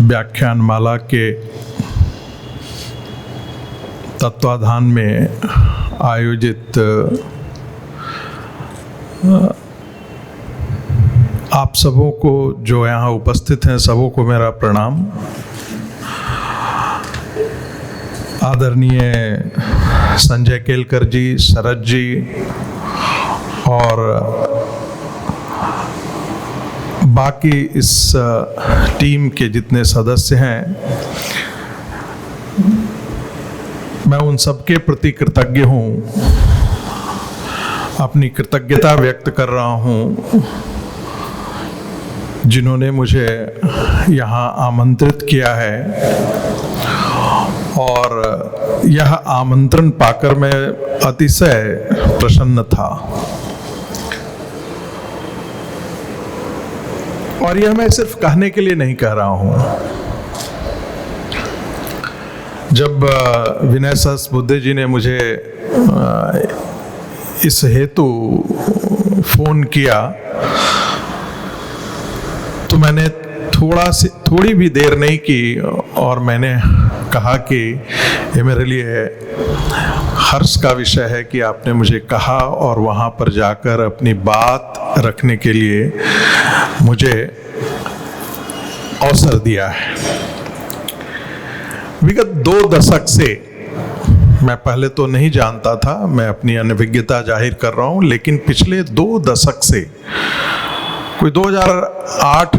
व्याख्यान माला के तत्वाधान में आयोजित आप सबों को जो यहाँ उपस्थित हैं सबों को मेरा प्रणाम। आदरणीय संजय केलकर जी, शरद जी और बाकी इस टीम के जितने सदस्य हैं, मैं उन सबके प्रति कृतज्ञ हूँ, अपनी कृतज्ञता व्यक्त कर रहा हूँ जिन्होंने मुझे यहाँ आमंत्रित किया है। और यह आमंत्रण पाकर मैं अतिशय प्रसन्न था। और यह मैं सिर्फ कहने के लिए नहीं कह रहा हूँ। जब विनय सहस्त्रबुद्धे जी ने मुझे इस हेतु फोन किया तो मैंने थोड़ी भी देर नहीं की और मैंने कहा कि ये मेरे लिए हर्ष का विषय है कि आपने मुझे कहा और वहाँ पर जाकर अपनी बात रखने के लिए मुझे अवसर दिया है। विगत 2 दशक से मैं पहले तो नहीं जानता था, मैं अपनी अनभिज्ञता जाहिर कर रहा हूँ, लेकिन पिछले 2 दशक से कोई 2008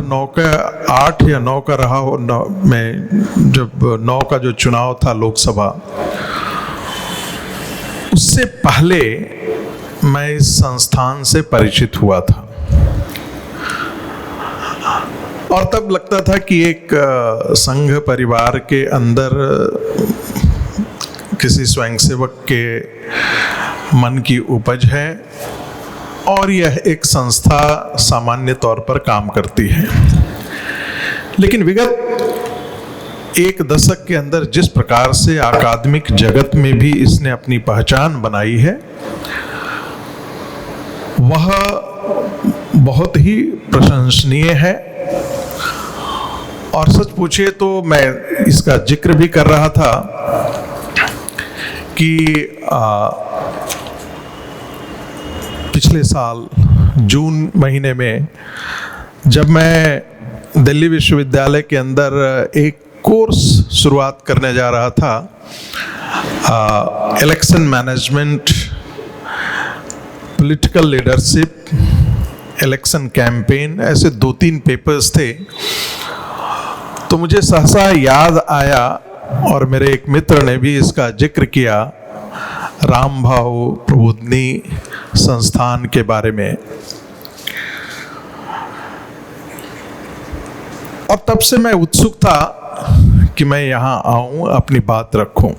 या 9 का रहा हो, मैं जब 9 का जो चुनाव था लोकसभा, उससे पहले मैं इस संस्थान से परिचित हुआ था। और तब लगता था कि एक संघ परिवार के अंदर किसी स्वयंसेवक के मन की उपज है और यह एक संस्था सामान्य तौर पर काम करती है। लेकिन विगत 1 दशक के अंदर जिस प्रकार से अकादमिक जगत में भी इसने अपनी पहचान बनाई है, वह बहुत ही प्रशंसनीय है। और सच पूछिए तो मैं इसका जिक्र भी कर रहा था कि पिछले साल जून महीने में जब मैं दिल्ली विश्वविद्यालय के अंदर एक कोर्स शुरुआत करने जा रहा था, election management, political leadership, election campaign, ऐसे 2-3 पेपर्स थे, तो मुझे सहसा याद आया और मेरे एक मित्र ने भी इसका जिक्र किया, रामभाव प्रबोधिनी संस्थान के बारे में। और तब से मैं उत्सुक था कि मैं यहाँ आऊं, अपनी बात रखूं।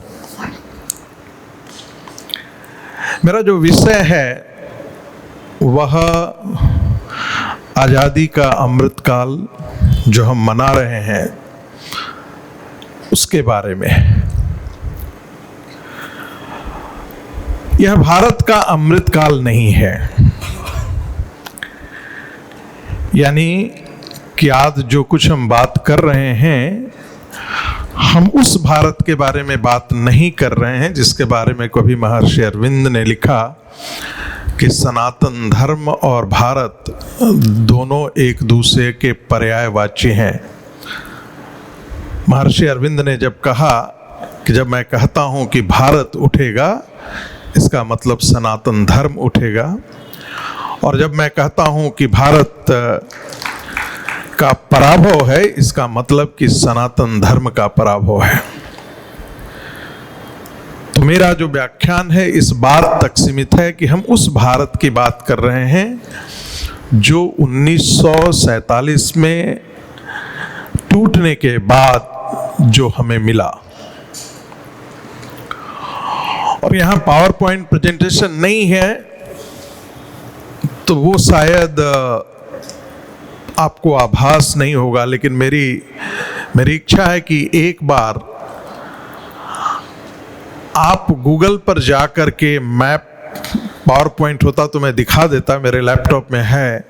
मेरा जो विषय है वह आज़ादी का अमृतकाल जो हम मना रहे हैं उसके बारे में। यह भारत का अमृतकाल नहीं है, यानी कि आज जो कुछ हम बात कर रहे हैं, हम उस भारत के बारे में बात नहीं कर रहे हैं जिसके बारे में कभी महर्षि अरविंद ने लिखा कि सनातन धर्म और भारत दोनों एक दूसरे के पर्यायवाची हैं। महर्षि अरविंद ने जब कहा कि जब मैं कहता हूँ कि भारत उठेगा, इसका मतलब सनातन धर्म उठेगा, और जब मैं कहता हूँ कि भारत का पराभव है, इसका मतलब कि सनातन धर्म का पराभव है। तो मेरा जो व्याख्यान है इस बात तक सीमित है कि हम उस भारत की बात कर रहे हैं जो 1947 में टूटने के बाद जो हमें मिला। और यहाँ पावर पॉइंट प्रेजेंटेशन नहीं है तो वो शायद आपको आभास नहीं होगा, लेकिन मेरी इच्छा है कि एक बार आप गूगल पर जा कर के मैप, पावर पॉइंट होता तो मैं दिखा देता, मेरे लैपटॉप में है,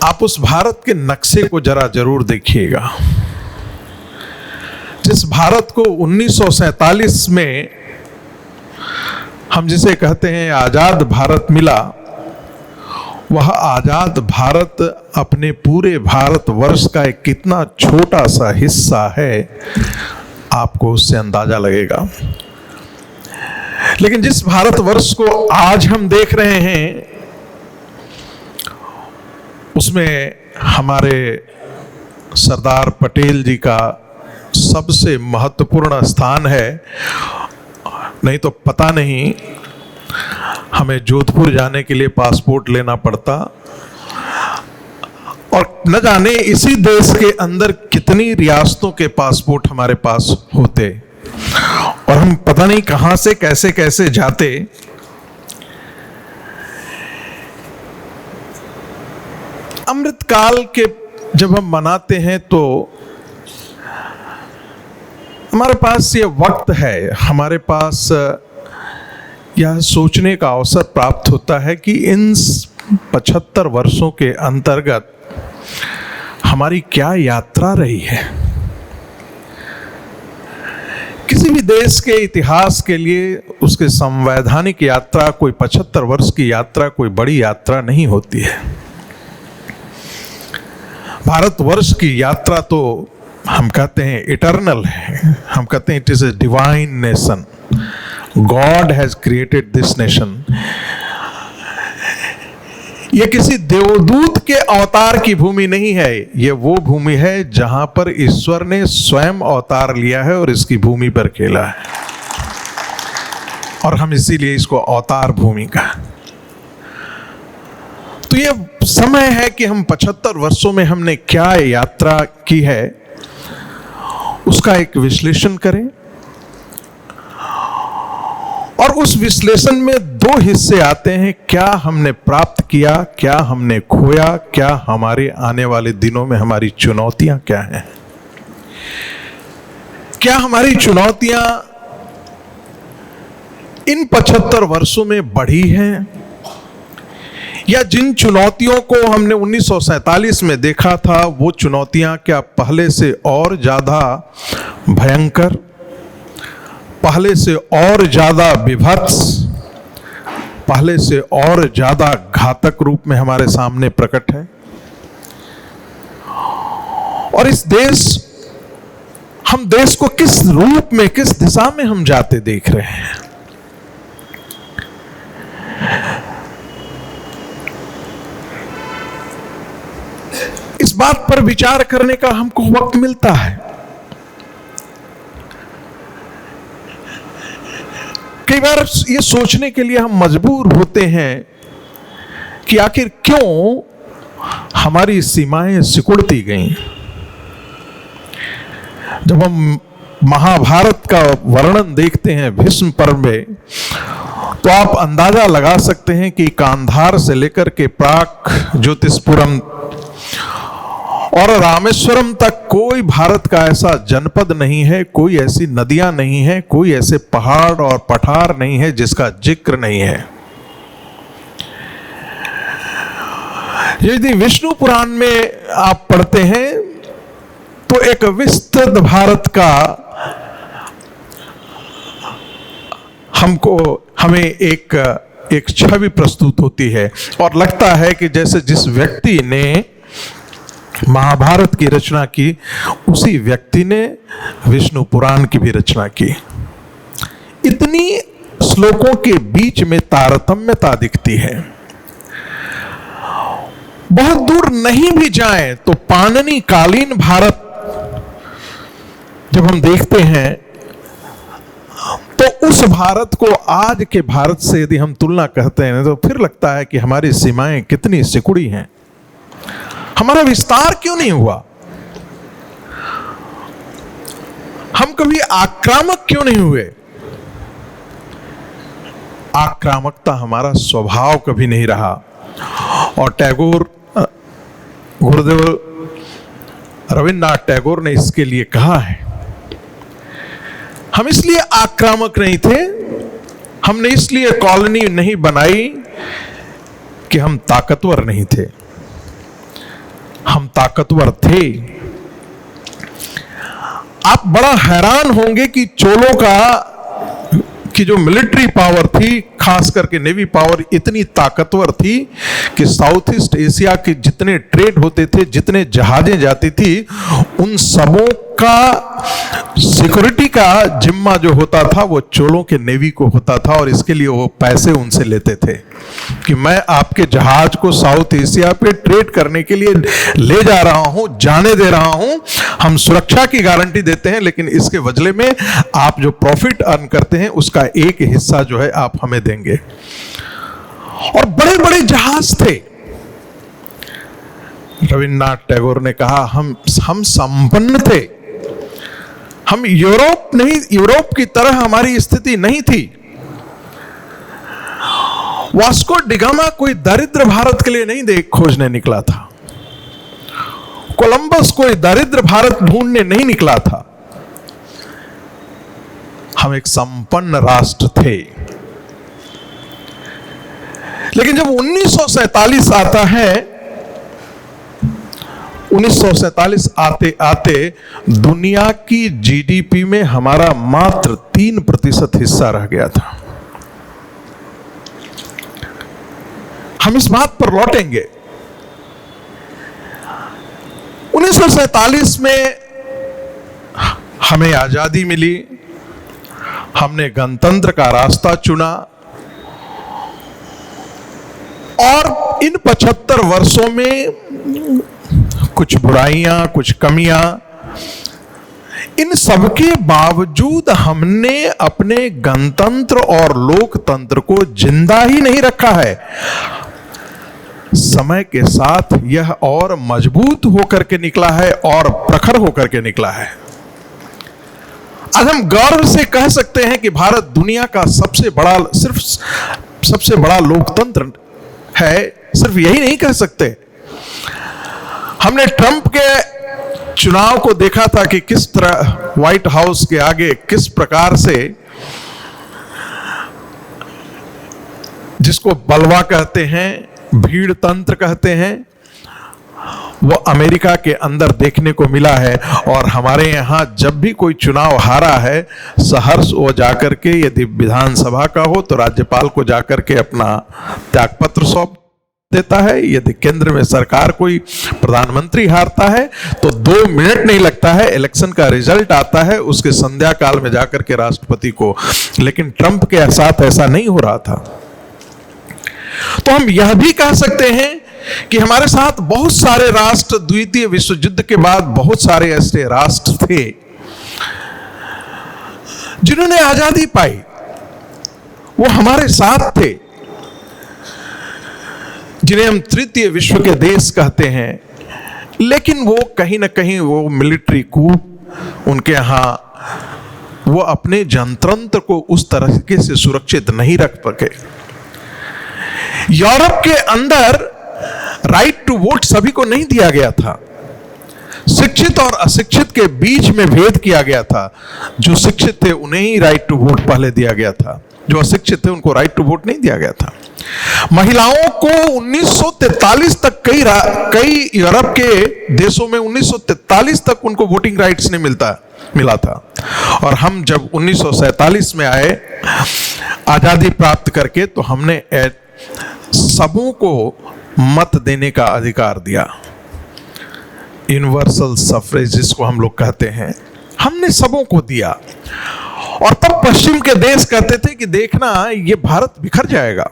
आप उस भारत के नक्शे को जरा जरूर देखिएगा, जिस भारत को 1947 में हम जिसे कहते हैं आजाद भारत मिला, वह आजाद भारत अपने पूरे भारतवर्ष का एक कितना छोटा सा हिस्सा है, आपको उससे अंदाजा लगेगा। लेकिन जिस भारतवर्ष को आज हम देख रहे हैं, उसमें हमारे सरदार पटेल जी का सबसे महत्वपूर्ण स्थान है। नहीं तो पता नहीं हमें जोधपुर जाने के लिए पासपोर्ट लेना पड़ता, और न जाने इसी देश के अंदर कितनी रियासतों के पासपोर्ट हमारे पास होते, और हम पता नहीं कहां से कैसे कैसे जाते। अमृतकाल के जब हम मनाते हैं तो हमारे पास ये वक्त है, हमारे पास यह सोचने का अवसर प्राप्त होता है कि इन 75 वर्षों के अंतर्गत हमारी क्या यात्रा रही है। किसी भी देश के इतिहास के लिए उसके संवैधानिक यात्रा कोई 75 वर्ष की यात्रा कोई बड़ी यात्रा नहीं होती है। भारतवर्ष की यात्रा तो हम कहते हैं इटर्नल है, हम कहते हैं it is a divine nation, God has created this nation. ये किसी देवदूत के अवतार की भूमि नहीं है, ये वो भूमि है जहां पर ईश्वर ने स्वयं अवतार लिया है और इसकी भूमि पर खेला है, और हम इसीलिए इसको अवतार भूमि का। तो ये समय है कि हम 75 वर्षों में हमने क्या यात्रा की है उसका एक विश्लेषण करें, और उस विश्लेषण में दो हिस्से आते हैं, क्या हमने प्राप्त किया, क्या हमने खोया, क्या हमारे आने वाले दिनों में हमारी चुनौतियां क्या हैं। क्या हमारी चुनौतियां इन 75 वर्षों में बढ़ी हैं, या जिन चुनौतियों को हमने 1947 में देखा था वो चुनौतियां क्या पहले से और ज्यादा भयंकर, पहले से और ज्यादा विभत्स, पहले से और ज्यादा घातक रूप में हमारे सामने प्रकट है। और हम देश को किस रूप में, किस दिशा में हम जाते देख रहे हैं। इस बात पर विचार करने का हमको वक्त मिलता है। कई बार ये सोचने के लिए हम मजबूर होते हैं कि आखिर क्यों हमारी सीमाएं सिकुड़ती गईं। जब हम महाभारत का वर्णन देखते हैं भीष्म पर्व में, तो आप अंदाजा लगा सकते हैं कि कांधार से लेकर के प्राक ज्योतिषपुरम और रामेश्वरम तक कोई भारत का ऐसा जनपद नहीं है, कोई ऐसी नदियां नहीं है, कोई ऐसे पहाड़ और पठार नहीं है जिसका जिक्र नहीं है। यदि विष्णु पुराण में आप पढ़ते हैं तो एक विस्तृत भारत का हमें एक छवि प्रस्तुत होती है, और लगता है कि जैसे जिस व्यक्ति ने महाभारत की रचना की उसी व्यक्ति ने विष्णु पुराण की भी रचना की। इतनी श्लोकों के बीच में तारतम्यता दिखती है। बहुत दूर नहीं भी जाएं तो पाणिनि कालीन भारत जब हम देखते हैं तो उस भारत को आज के भारत से यदि हम तुलना करते हैं तो फिर लगता है कि हमारी सीमाएं कितनी सिकुड़ी हैं, हमारा विस्तार क्यों नहीं हुआ, हम कभी आक्रामक क्यों नहीं हुए। आक्रामकता हमारा स्वभाव कभी नहीं रहा, और गुरुदेव रविन्द्रनाथ टैगोर ने इसके लिए कहा है, हम इसलिए आक्रामक नहीं थे, हमने इसलिए कॉलोनी नहीं बनाई कि हम ताकतवर नहीं थे, हम ताकतवर थे। आप बड़ा हैरान होंगे कि चोलों की जो मिलिट्री पावर थी, खास करके नेवी पावर, इतनी ताकतवर थी कि साउथ ईस्ट एशिया के जितने ट्रेड होते थे, जितने जहाजें जाती थी, उन सबों का सिक्योरिटी का जिम्मा जो होता था वो चोलों के नेवी को होता था, और इसके लिए वो पैसे उनसे लेते थे कि मैं आपके जहाज को साउथ एशिया पे ट्रेड करने के लिए ले जा रहा हूं, जाने दे रहा हूं, हम सुरक्षा की गारंटी देते हैं, लेकिन इसके बदले में आप जो प्रॉफिट अर्न करते हैं उसका एक हिस्सा जो है आप हमें देंगे। और बड़े बड़े जहाज थे। रविन्द्रनाथ टैगोर ने कहा हम संपन्न थे, हम यूरोप की तरह हमारी स्थिति नहीं थी। वास्को डिगामा कोई दरिद्र भारत के लिए नहीं खोजने निकला था, कोलंबस कोई दरिद्र भारत ढूंढने नहीं निकला था। हम एक संपन्न राष्ट्र थे। लेकिन जब 1947 आता है, 1947 आते आते दुनिया की जीडीपी में हमारा मात्र 3% हिस्सा रह गया था। हम इस बात पर लौटेंगे। 1947 में हमें आजादी मिली, हमने गणतंत्र का रास्ता चुना, और इन 75 वर्षों में कुछ बुराइयां, कुछ कमियां, इन सबके बावजूद हमने अपने गणतंत्र और लोकतंत्र को जिंदा ही नहीं रखा है। समय के साथ यह और मजबूत होकर के निकला है और प्रखर होकर के निकला है। आज हम गर्व से कह सकते हैं कि भारत दुनिया का सबसे बड़ा लोकतंत्र है। सिर्फ यही नहीं कह सकते, हमने ट्रंप के चुनाव को देखा था कि किस तरह व्हाइट हाउस के आगे किस प्रकार से, जिसको बलवा कहते हैं, भीड़ तंत्र कहते हैं, वो अमेरिका के अंदर देखने को मिला है। और हमारे यहां जब भी कोई चुनाव हारा है, सहर्ष वो जाकर के, यदि विधानसभा का हो तो राज्यपाल को जाकर के अपना त्यागपत्र सौंप देता है। यदि केंद्र में सरकार कोई प्रधानमंत्री हारता है तो 2 मिनट नहीं लगता है, इलेक्शन का रिजल्ट आता है, उसके संध्या काल में जाकर के राष्ट्रपति को। लेकिन ट्रंप के साथ ऐसा नहीं हो रहा था। तो हम यह भी कह सकते हैं कि हमारे साथ बहुत सारे राष्ट्र, द्वितीय विश्व युद्ध के बाद बहुत सारे ऐसे राष्ट्र थे जिन्होंने आजादी पाई, वो हमारे साथ थे, जिन्हें हम तृतीय विश्व के देश कहते हैं। लेकिन वो कहीं ना कहीं वो मिलिट्री कूप, उनके यहां वो अपने जनतंत्र को उस तरीके से सुरक्षित नहीं रख सके। यूरोप के अंदर राइट टू वोट सभी को नहीं दिया गया था। शिक्षित और अशिक्षित के बीच में भेद किया गया था। जो शिक्षित थे उन्हें ही राइट टू वोट पहले दिया गया था, जो अशिक्षित थे उनको राइट टू वोट नहीं दिया गया था। महिलाओं को 1943 तक कई यूरोप के देशों में 1943 तक उनको वोटिंग राइट्स नहीं मिला था। और हम जब 1947 में आए आजादी प्राप्त करके, तो हमने सबों को मत देने का अधिकार दिया। यूनिवर्सल सफरेज जिसको हम लोग कहते हैं, हमने सबों को दिया। और तब पश्चिम के देश कहते थे कि देखना ये भारत बिखर जाएगा,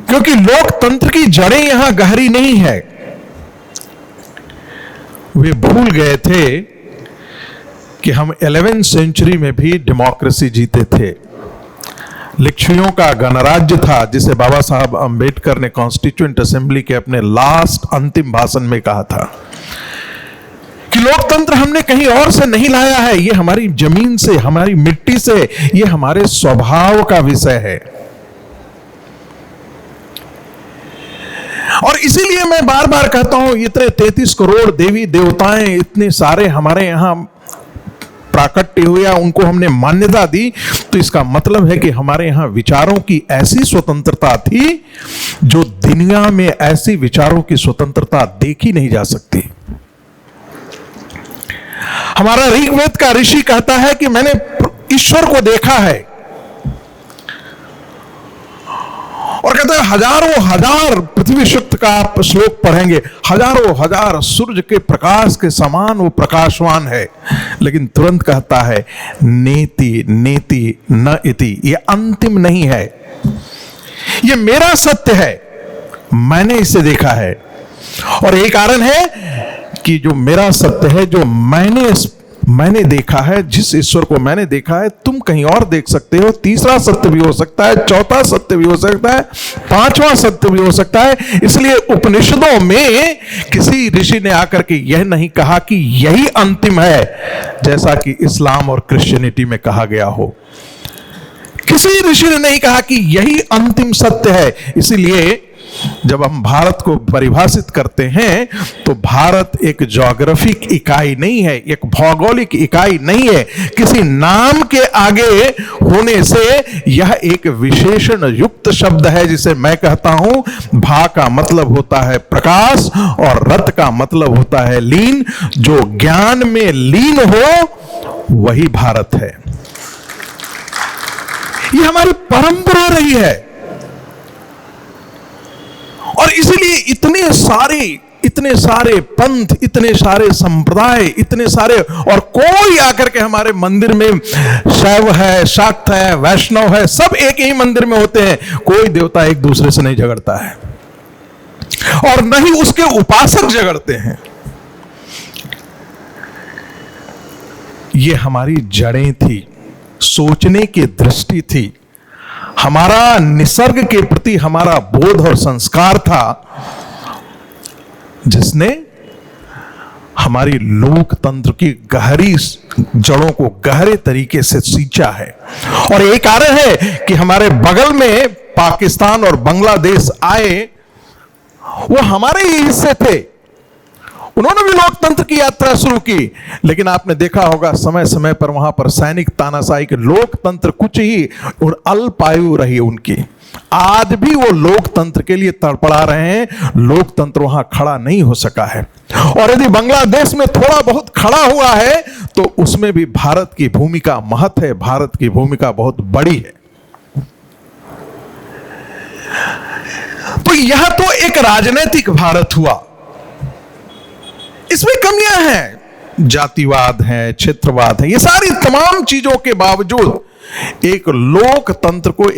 क्योंकि लोकतंत्र की जड़ें यहां गहरी नहीं है। वे भूल गए थे कि हम 11वीं सेंचुरी में भी डेमोक्रेसी जीते थे। लिच्छवियों का गणराज्य था, जिसे बाबा साहब अंबेडकर ने कॉन्स्टिट्यूएंट असेंबली के अपने अंतिम भाषण में कहा था कि लोकतंत्र हमने कहीं और से नहीं लाया है, ये हमारी जमीन से, हमारी मिट्टी से, ये हमारे स्वभाव का विषय है। और इसीलिए मैं बार बार कहता हूं, इतने 33 करोड़ देवी देवताएं, इतने सारे हमारे यहां प्राकट्य हुआ, उनको हमने मान्यता दी, तो इसका मतलब है कि हमारे यहां विचारों की ऐसी स्वतंत्रता थी जो दुनिया में ऐसी विचारों की स्वतंत्रता देखी नहीं जा सकती। हमारा ऋग्वेद का ऋषि कहता है कि मैंने ईश्वर को देखा है, और कहते हैं हजारों हजार, पृथ्वी सूक्त का आप श्लोक पढ़ेंगे, हजारों हजार सूर्य के प्रकाश के समान वो प्रकाशवान है, लेकिन तुरंत कहता है नेति नेति न इति, ये अंतिम नहीं है, ये मेरा सत्य है, मैंने इसे देखा है। और यही कारण है कि जो मेरा सत्य है, जो मैंने देखा है, जिस ईश्वर को मैंने देखा है, तुम कहीं और देख सकते हो, तीसरा सत्य भी हो सकता है, चौथा सत्य भी हो सकता है, पांचवा सत्य भी हो सकता है। इसलिए उपनिषदों में किसी ऋषि ने आकर के यह नहीं कहा कि यही अंतिम है, जैसा कि इस्लाम और क्रिश्चियनिटी में कहा गया हो। किसी ऋषि ने नहीं कहा कि यही अंतिम सत्य है। इसीलिए जब हम भारत को परिभाषित करते हैं तो भारत एक ज्योग्राफिक इकाई नहीं है, एक भौगोलिक इकाई नहीं है। किसी नाम के आगे होने से यह एक विशेषण युक्त शब्द है, जिसे मैं कहता हूं भा का मतलब होता है प्रकाश और रत का मतलब होता है लीन। जो ज्ञान में लीन हो वही भारत है। ये हमारी परंपरा रही है, और इसीलिए इतने सारे पंथ, इतने सारे संप्रदाय, इतने सारे, और कोई आकर के हमारे मंदिर में शैव है, शाक्त है, वैष्णव है, सब एक ही मंदिर में होते हैं। कोई देवता एक दूसरे से नहीं झगड़ता है, और न ही उसके उपासक झगड़ते हैं। ये हमारी जड़ें थी, सोचने की दृष्टि थी, हमारा निसर्ग के प्रति हमारा बोध और संस्कार था, जिसने हमारी लोकतंत्र की गहरी जड़ों को गहरे तरीके से सींचा है। और यही कारण है कि हमारे बगल में पाकिस्तान और बांग्लादेश आए, वो हमारे ही हिस्से थे, उन्होंने भी लोकतंत्र की यात्रा शुरू की, लेकिन आपने देखा होगा समय समय पर वहां पर सैनिक तानाशाही के, लोकतंत्र कुछ ही और अल्पायु रही उनकी। आज भी वो लोकतंत्र के लिए तड़पड़ा रहे हैं, लोकतंत्र वहां खड़ा नहीं हो सका है। और यदि बांग्लादेश में थोड़ा बहुत खड़ा हुआ है तो उसमें भी भारत की भूमिका महत्व है, भारत की भूमिका बहुत बड़ी है। तो यह तो एक राजनीतिक भारत हुआ, इसमें कमियां हैं, जातिवाद है, क्षेत्रवाद है, ये सारी तमाम चीजों के बावजूद एक लोकतंत्र को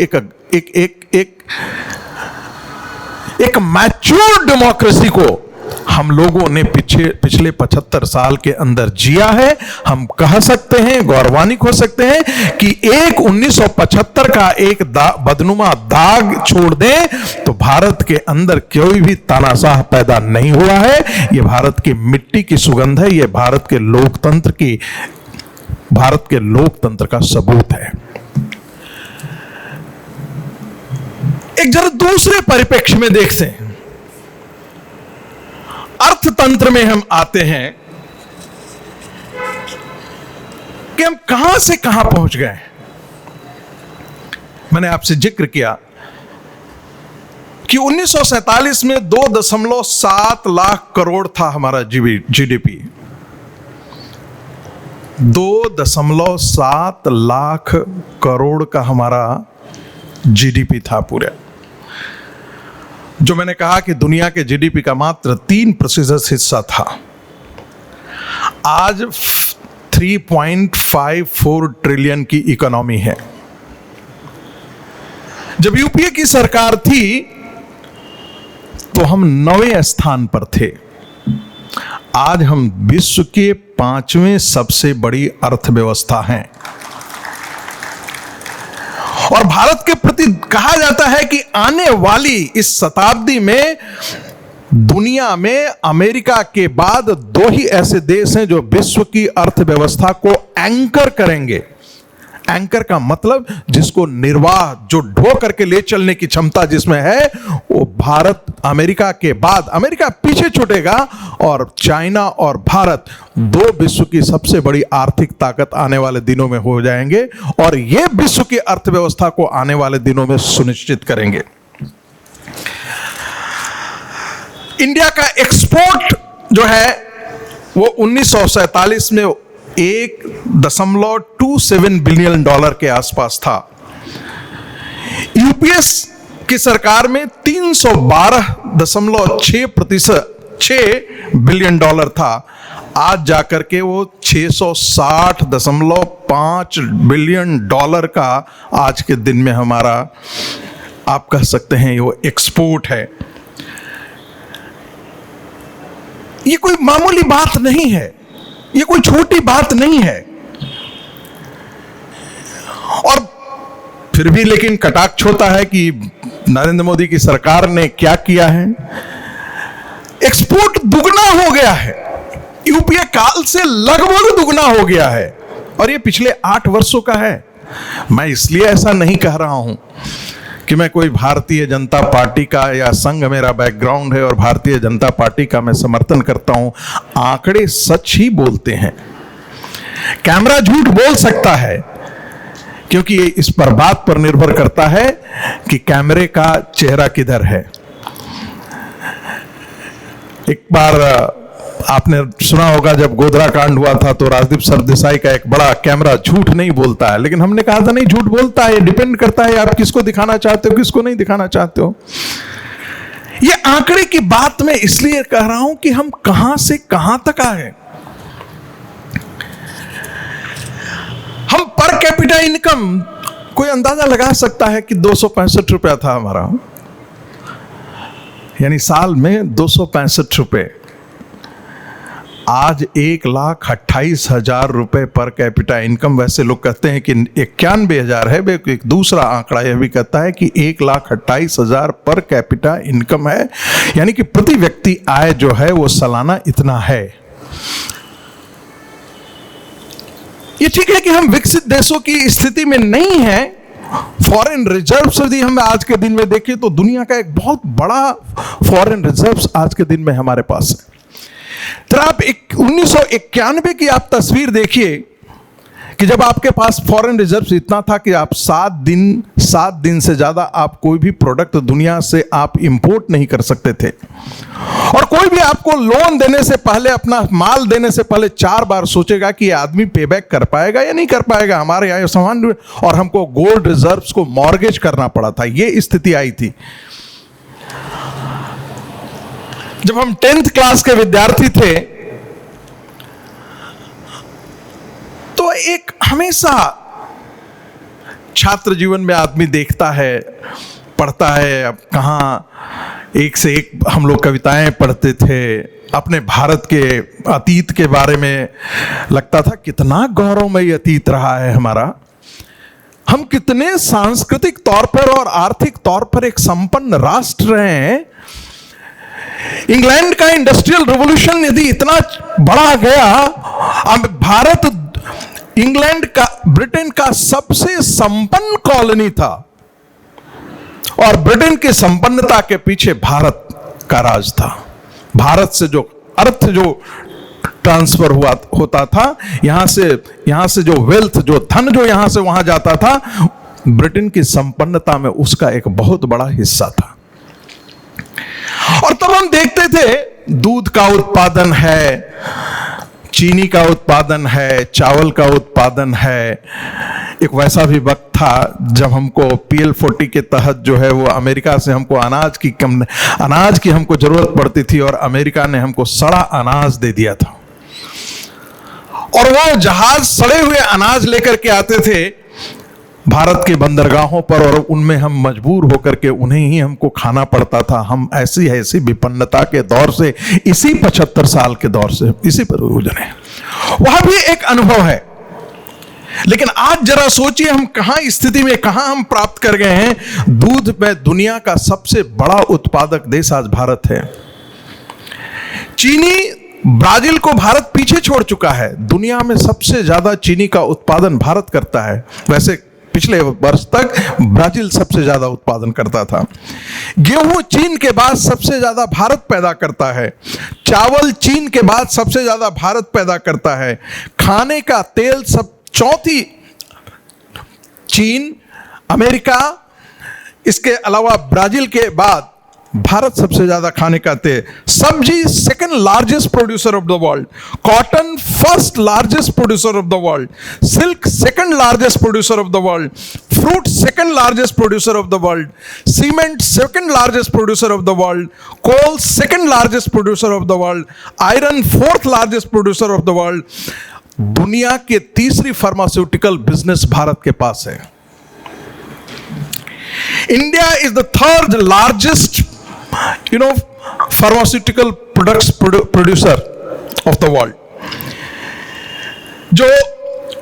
एक मैच्योर डेमोक्रेसी को हम लोगों ने पिछले 75 साल के अंदर जिया है। हम कह सकते हैं, गौरवान्वित हो सकते हैं कि 1975 का एक बदनुमा दाग छोड़ दें तो भारत के अंदर कोई भी तानाशाह पैदा नहीं हुआ है। यह भारत की मिट्टी की सुगंध है, यह भारत के लोकतंत्र का सबूत है। एक जरा दूसरे परिप्रेक्ष्य में देखते हैं, अर्थतंत्र में हम आते हैं कि हम कहां से कहां पहुंच गए। मैंने आपसे जिक्र किया कि 1947 में 2.7 लाख करोड़ था हमारा जीडीपी, 2.7 लाख करोड़ का हमारा जीडीपी था पूरा, जो मैंने कहा कि दुनिया के जीडीपी का मात्र 3% हिस्सा था। आज 3.54 ट्रिलियन की इकोनॉमी है। जब यूपीए की सरकार थी तो हम 9वें स्थान पर थे। आज हम विश्व के 5वें सबसे बड़ी अर्थव्यवस्था हैं। और भारत के प्रति कहा जाता है कि आने वाली इस शताब्दी में दुनिया में अमेरिका के बाद 2 ही ऐसे देश हैं जो विश्व की अर्थव्यवस्था को एंकर करेंगे। एंकर का मतलब जिसको निर्वाह, जो ढो करके ले चलने की क्षमता जिसमें है, वो भारत अमेरिका के बाद, अमेरिका पीछे छूटेगा और चाइना और भारत दो विश्व की सबसे बड़ी आर्थिक ताकत आने वाले दिनों में हो जाएंगे और ये विश्व की अर्थव्यवस्था को आने वाले दिनों में सुनिश्चित करेंगे। इंडिया का एक्सपोर्ट जो है वो 1947 में $1.27 बिलियन के आसपास था। यूपीएस की सरकार में 312.6 बिलियन डॉलर था। आज जाकर के वो 660.5 बिलियन डॉलर का आज के दिन में हमारा, आप कह सकते हैं, वो एक्सपोर्ट है। ये कोई मामूली बात नहीं है, ये कोई छोटी बात नहीं है। और फिर भी लेकिन कटाक्ष होता है कि नरेंद्र मोदी की सरकार ने क्या किया है। एक्सपोर्ट दुगना हो गया है, यूपीए काल से लगभग दुगना हो गया है और ये पिछले 8 वर्षों का है। मैं इसलिए ऐसा नहीं कह रहा हूं कि मैं कोई भारतीय जनता पार्टी का या संघ मेरा बैकग्राउंड है और भारतीय जनता पार्टी का मैं समर्थन करता हूं। आंकड़े सच ही बोलते हैं, कैमरा झूठ बोल सकता है, क्योंकि ये इस पर बात पर निर्भर करता है कि कैमरे का चेहरा किधर है। एक बार आपने सुना होगा जब गोधरा कांड हुआ था तो राजदीप सरदेसाई का एक बड़ा कैमरा झूठ नहीं बोलता है, लेकिन हमने कहा था नहीं, झूठ बोलता है, डिपेंड करता है आप किसको दिखाना चाहते हो, किसको नहीं दिखाना चाहते हो। ये आंकड़े की बात मैं इसलिए कह रहा हूं कि हम कहां से कहां तक आए। हम पर कैपिटा इनकम कोई अंदाजा लगा सकता है कि 265 रुपया था हमारा, यानी साल में 265 रुपए। आज 1,28,000 रुपए पर कैपिटा इनकम। वैसे लोग कहते हैं कि 91,000 है, एक दूसरा आंकड़ा यह भी कहता है कि 1,28,000 पर कैपिटा इनकम है, यानी कि प्रति व्यक्ति आय जो है वो सालाना इतना है। ये ठीक है कि हम विकसित देशों की स्थिति में नहीं है। फॉरेन रिजर्व्स यदि हम आज के दिन में देखें तो दुनिया का एक बहुत बड़ा फॉरेन रिजर्व्स आज के दिन में हमारे पास है। तो आप 1991 की आप तस्वीर देखिए कि जब आपके पास फॉरेन रिजर्व्स इतना था कि आप 7 दिन से ज्यादा आप कोई भी प्रोडक्ट दुनिया से आप इंपोर्ट नहीं कर सकते थे, और कोई भी आपको लोन देने से पहले, अपना माल देने से पहले 4 बार सोचेगा कि ये आदमी पेबैक कर पाएगा या नहीं कर पाएगा। हमारे यहाँ सामान, और हमको गोल्ड रिजर्व्स को मॉर्गेज करना पड़ा था, ये स्थिति आई थी। जब हम 10th क्लास के विद्यार्थी थे तो एक हमेशा छात्र जीवन में आदमी देखता है, पढ़ता है। अब कहाँ एक से एक हम लोग कविताएं पढ़ते थे, अपने भारत के अतीत के बारे में लगता था कितना गौरवमयी अतीत रहा है हमारा। हम कितने सांस्कृतिक तौर पर और आर्थिक तौर पर एक संपन्न राष्ट्र रहे हैं। इंग्लैंड का इंडस्ट्रियल रिवॉल्यूशन यदि इतना बड़ा गया, अब भारत इंग्लैंड का, ब्रिटेन का सबसे संपन्न कॉलोनी था, और ब्रिटेन की संपन्नता के पीछे भारत का राज था। भारत से जो अर्थ जो ट्रांसफर होता था, यहां से जो वेल्थ, जो धन जो यहां से वहां जाता था, ब्रिटेन की संपन्नता में उसका एक बहुत बड़ा हिस्सा था। और तब हम देखते थे दूध का उत्पादन है, चीनी का उत्पादन है, चावल का उत्पादन है। एक वैसा भी वक्त था जब हमको PL40 के तहत जो है वो अमेरिका से हमको अनाज की हमको जरूरत पड़ती थी, और अमेरिका ने हमको सड़ा अनाज दे दिया था। और वो जहाज सड़े हुए अनाज लेकर के आते थे भारत के बंदरगाहों पर, और उनमें हम मजबूर होकर के उन्हें ही हमको खाना पड़ता था। हम ऐसी विपन्नता के दौर से, इसी 75 साल के दौर से इसी पर गुजरे। वह भी एक अनुभव है। लेकिन आज जरा सोचिए हम कहां स्थिति में, कहां हम प्राप्त कर गए हैं। दूध में दुनिया का सबसे बड़ा उत्पादक देश आज भारत है। चीनी ब्राजील को भारत पीछे छोड़ चुका है। दुनिया में सबसे ज्यादा चीनी का उत्पादन भारत करता है। वैसे पिछले वर्ष तक ब्राजील सबसे ज्यादा उत्पादन करता था। गेहूं चीन के बाद सबसे ज्यादा भारत पैदा करता है। चावल चीन के बाद सबसे ज्यादा भारत पैदा करता है। खाने का तेल सब चौथी चीन, अमेरिका, इसके अलावा ब्राजील के बाद भारत सबसे ज्यादा खाने का तेल। सब्जी second largest producer of the world. Cotton first largest producer of the world. Silk second largest producer of the world. Fruit second largest producer of the world. Cement second largest producer of the world. Coal second largest producer of the world. Iron fourth largest producer of the world. दुनिया के तीसरी pharmaceutical business Bharat के पास है। India is the third largest pharmaceutical products producer of the world. जो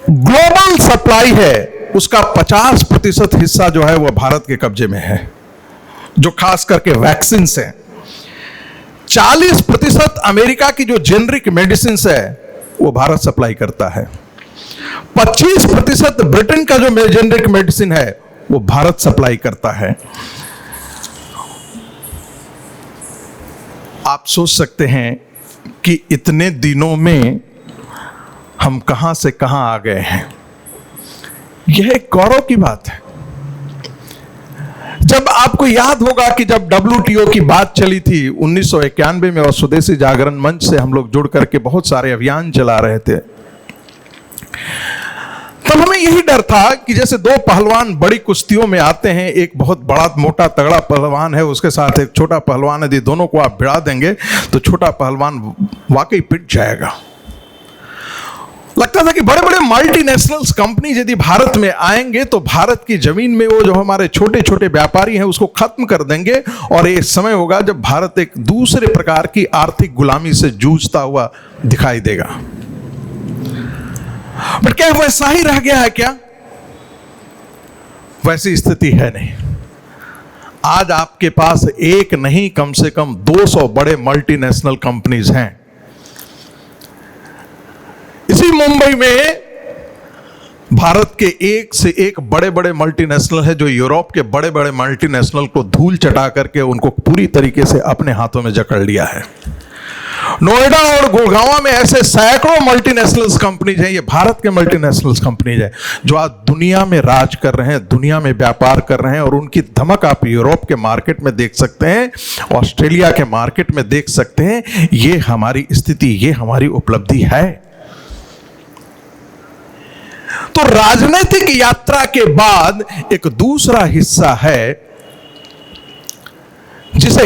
global supply है उसका 50% हिस्सा जो है वह भारत के कब्जे में है, जो खास करके वैक्सीन है। 40% अमेरिका की जो जेनरिक मेडिसिन है वो भारत सप्लाई करता है। 25% ब्रिटेन का जो जेनरिक मेडिसिन है वो भारत सप्लाई करता है। आप सोच सकते हैं कि इतने दिनों में हम कहां से कहां आ गए हैं। यह एक गौरव की बात है। जब आपको याद होगा कि जब WTO की बात चली थी 1991 में और स्वदेशी जागरण मंच से हम लोग जुड़ करके बहुत सारे अभियान चला रहे थे, तब हमें यही डर था कि जैसे दो पहलवान बड़ी कुश्तियों में आते हैं, एक बहुत बड़ा मोटा तगड़ा पहलवान है, उसके साथ एक छोटा पहलवान है, यदि दोनों को आप भिड़ा देंगे तो छोटा पहलवान वाकई पिट जाएगा। लगता था कि बड़े बड़े मल्टीनेशनल्स कंपनी यदि भारत में आएंगे तो भारत की जमीन में वो जो हमारे छोटे छोटे व्यापारी हैं उसको खत्म कर देंगे और एक समय होगा जब भारत एक दूसरे प्रकार की आर्थिक गुलामी से जूझता हुआ दिखाई देगा। बट क्या वैसा ही रह गया है क्या? वैसी स्थिति है नहीं। आज आपके पास एक नहीं कम से कम 200 बड़े मल्टीनेशनल कंपनीज हैं। इसी मुंबई में भारत के एक से एक बड़े बड़े मल्टीनेशनल है जो यूरोप के बड़े बड़े मल्टीनेशनल को धूल चटा करके उनको पूरी तरीके से अपने हाथों में जकड़ लिया है। नोएडा और गुड़गांव में ऐसे सैकड़ों मल्टीनेशनल्स कंपनीज हैं, ये भारत के मल्टीनेशनल्स कंपनीज हैं जो आज दुनिया में राज कर रहे हैं, दुनिया में व्यापार कर रहे हैं और उनकी धमक आप यूरोप के मार्केट में देख सकते हैं, ऑस्ट्रेलिया के मार्केट में देख सकते हैं। ये हमारी स्थिति, ये हमारी उपलब्धि है। तो राजनीतिक यात्रा के बाद एक दूसरा हिस्सा है जिसे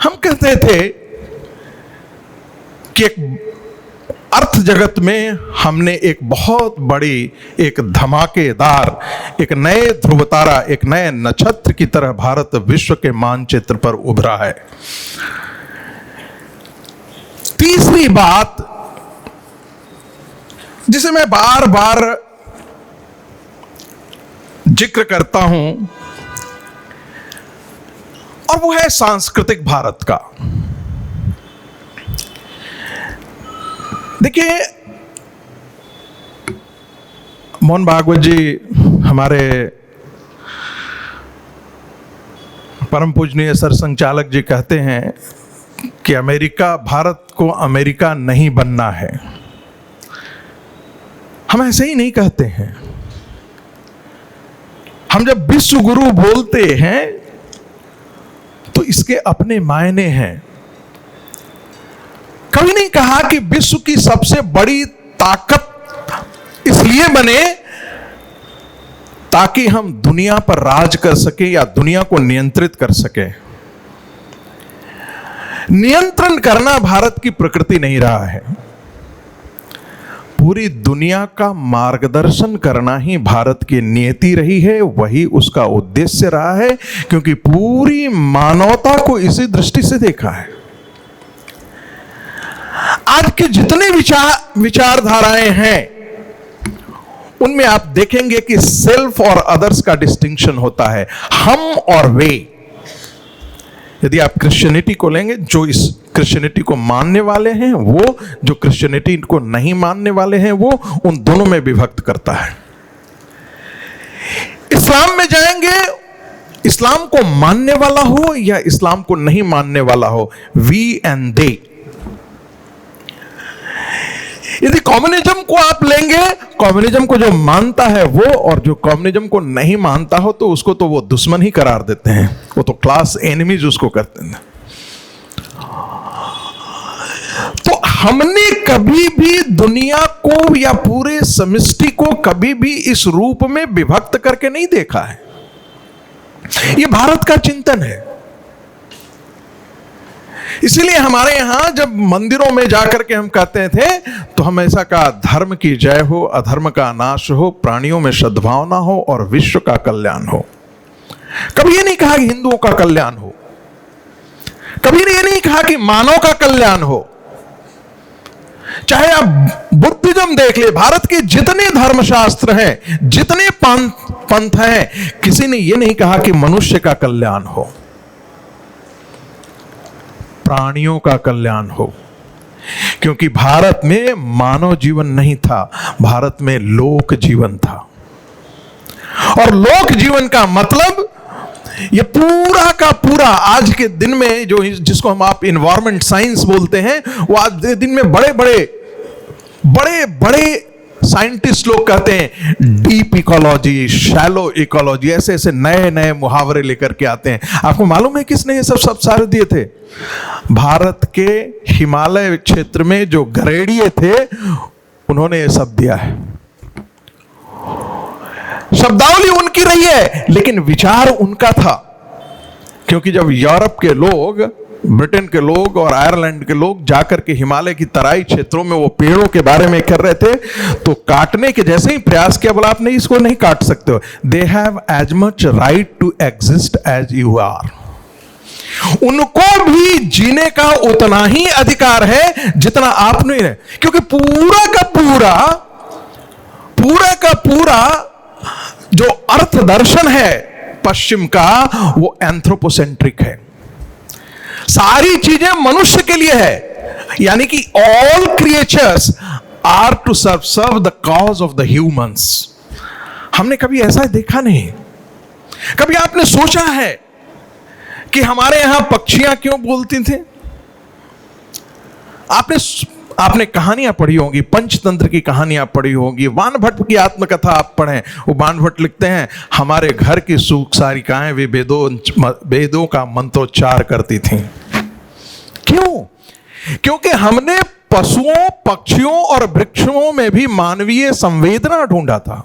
हम कहते थे कि एक अर्थ जगत में हमने एक बहुत बड़ी, एक धमाकेदार, एक नए ध्रुवतारा, एक नए नक्षत्र की तरह भारत विश्व के मानचित्र पर उभरा है। तीसरी बात जिसे मैं बार बार जिक्र करता हूं और वो है सांस्कृतिक भारत का। देखिए, मोहन भागवत जी हमारे परम पूजनीय सरसंघ चालक जी कहते हैं कि अमेरिका, भारत को अमेरिका नहीं बनना है। हम ऐसे ही नहीं कहते हैं। हम जब विश्व गुरु बोलते हैं तो इसके अपने मायने हैं। कभी नहीं कहा कि विश्व की सबसे बड़ी ताकत इसलिए बने ताकि हम दुनिया पर राज कर सके या दुनिया को नियंत्रित कर सके। नियंत्रण करना भारत की प्रकृति नहीं रहा है। पूरी दुनिया का मार्गदर्शन करना ही भारत की नियति रही है, वही उसका उद्देश्य रहा है, क्योंकि पूरी मानवता को इसी दृष्टि से देखा है। आज के जितने विचारधाराएं हैं उनमें आप देखेंगे कि सेल्फ और अदर्स का डिस्टिंक्शन होता है, हम और वे। यदि आप क्रिश्चियनिटी को लेंगे, जो इस क्रिश्चियनिटी को मानने वाले हैं वो, जो क्रिश्चियनिटी को नहीं मानने वाले हैं वो, उन दोनों में विभक्त करता है। इस्लाम में जाएंगे, इस्लाम को मानने वाला हो या इस्लाम को नहीं मानने वाला हो, वी एंड दे। यदि कम्युनिज्म को आप लेंगे, कम्युनिज्म को जो मानता है वो और जो कम्युनिज्म को नहीं मानता हो तो उसको तो वो दुश्मन ही करार देते हैं, वो तो क्लास एनिमीज उसको करते हैं। तो हमने कभी भी दुनिया को या पूरे समष्टि को कभी भी इस रूप में विभक्त करके नहीं देखा है। ये भारत का चिंतन है। इसीलिए हमारे यहां जब मंदिरों में जाकर के हम कहते थे तो हम ऐसा कहा, धर्म की जय हो, अधर्म का नाश हो, प्राणियों में सद्भावना हो और विश्व का कल्याण हो। कभी ये नहीं कहा कि हिंदुओं का कल्याण हो, कभी ये नहीं कहा कि मानव का कल्याण हो। चाहे आप बुद्धिज्म देख ले, भारत के जितने धर्मशास्त्र हैं, जितने पंथ हैं, किसी ने यह नहीं कहा कि मनुष्य का कल्याण हो, प्राणियों का कल्याण हो। क्योंकि भारत में मानव जीवन नहीं था, भारत में लोक जीवन था। और लोक जीवन का मतलब ये पूरा का पूरा आज के दिन में जो, जिसको हम आप इन्वायरमेंट साइंस बोलते हैं, वो आज के दिन में बड़े बड़े साइंटिस्ट लोग कहते हैं डीप इकोलॉजी, शैलो इकोलॉजी, ऐसे ऐसे नए नए मुहावरे लेकर के आते हैं। आपको मालूम है किसने ये सब सारे दिए थे? भारत के हिमालय क्षेत्र में जो गरेड़िए थे, उन्होंने ये सब दिया है। शब्दावली उनकी रही है लेकिन विचार उनका था। क्योंकि जब यूरोप के लोग, ब्रिटेन के लोग और आयरलैंड के लोग जाकर के हिमालय की तराई क्षेत्रों में वो पेड़ों के बारे में कर रहे थे, तो काटने के जैसे ही प्रयास किया, बोला आप नहीं, इसको नहीं काट सकते हो। They have as much right to exist as you are. उनको भी जीने का उतना ही अधिकार है जितना आपने है। क्योंकि पूरा का पूरा जो अर्थ दर्शन है पश्चिम का, वो एंथ्रोपोसेंट्रिक है। सारी चीजें मनुष्य के लिए है, यानी कि all creatures are to serve the cause of the humans. हमने कभी ऐसा देखा नहीं। कभी आपने सोचा है कि हमारे यहां पक्षियां क्यों बोलती थी? आपने कहानियां पढ़ी होंगी, पंचतंत्र की कहानियां पढ़ी होंगी, बाणभट्ट की आत्मकथा आप पढ़ें। वो बाणभट्ट लिखते हैं, हमारे घर की सुख सारिकाएं वे वेदों का मंत्रोच्चार करती थीं। क्यों? क्योंकि हमने पशुओं, पक्षियों और वृक्षों में भी मानवीय संवेदना ढूंढा था।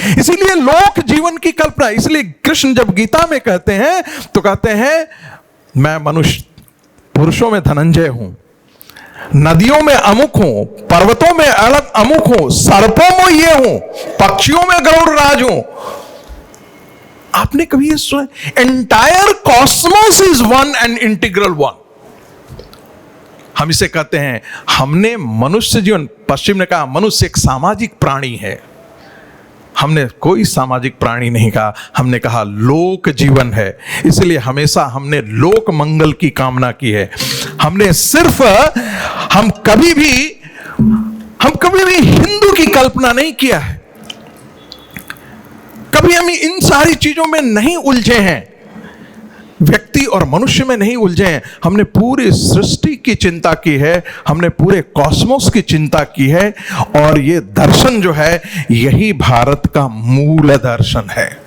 इसीलिए लोक जीवन की कल्पना। इसलिए कृष्ण जब गीता में कहते हैं तो कहते हैं, मैं मनुष्य, पुरुषों में धनंजय हूं, नदियों में अमुक हूं, पर्वतों में अलग अमुक हूं, सर्पों में ये हूं, पक्षियों में गरुड़ राज हूं। आपने कभी ये सुना? Entire Cosmos is one and integral one. हम इसे कहते हैं, हमने मनुष्य जीवन, पश्चिम ने कहा मनुष्य एक सामाजिक प्राणी है। हमने कोई सामाजिक प्राणी नहीं कहा, हमने कहा लोक जीवन है। इसलिए हमेशा हमने लोक मंगल की कामना की है। हमने सिर्फ, हम कभी भी हिंदू की कल्पना नहीं किया है। कभी हम इन सारी चीजों में नहीं उलझे हैं, व्यक्ति और मनुष्य में नहीं उलझे हैं। हमने पूरी सृष्टि की चिंता की है, हमने पूरे कॉस्मोस की चिंता की है। और ये दर्शन जो है, यही भारत का मूल दर्शन है,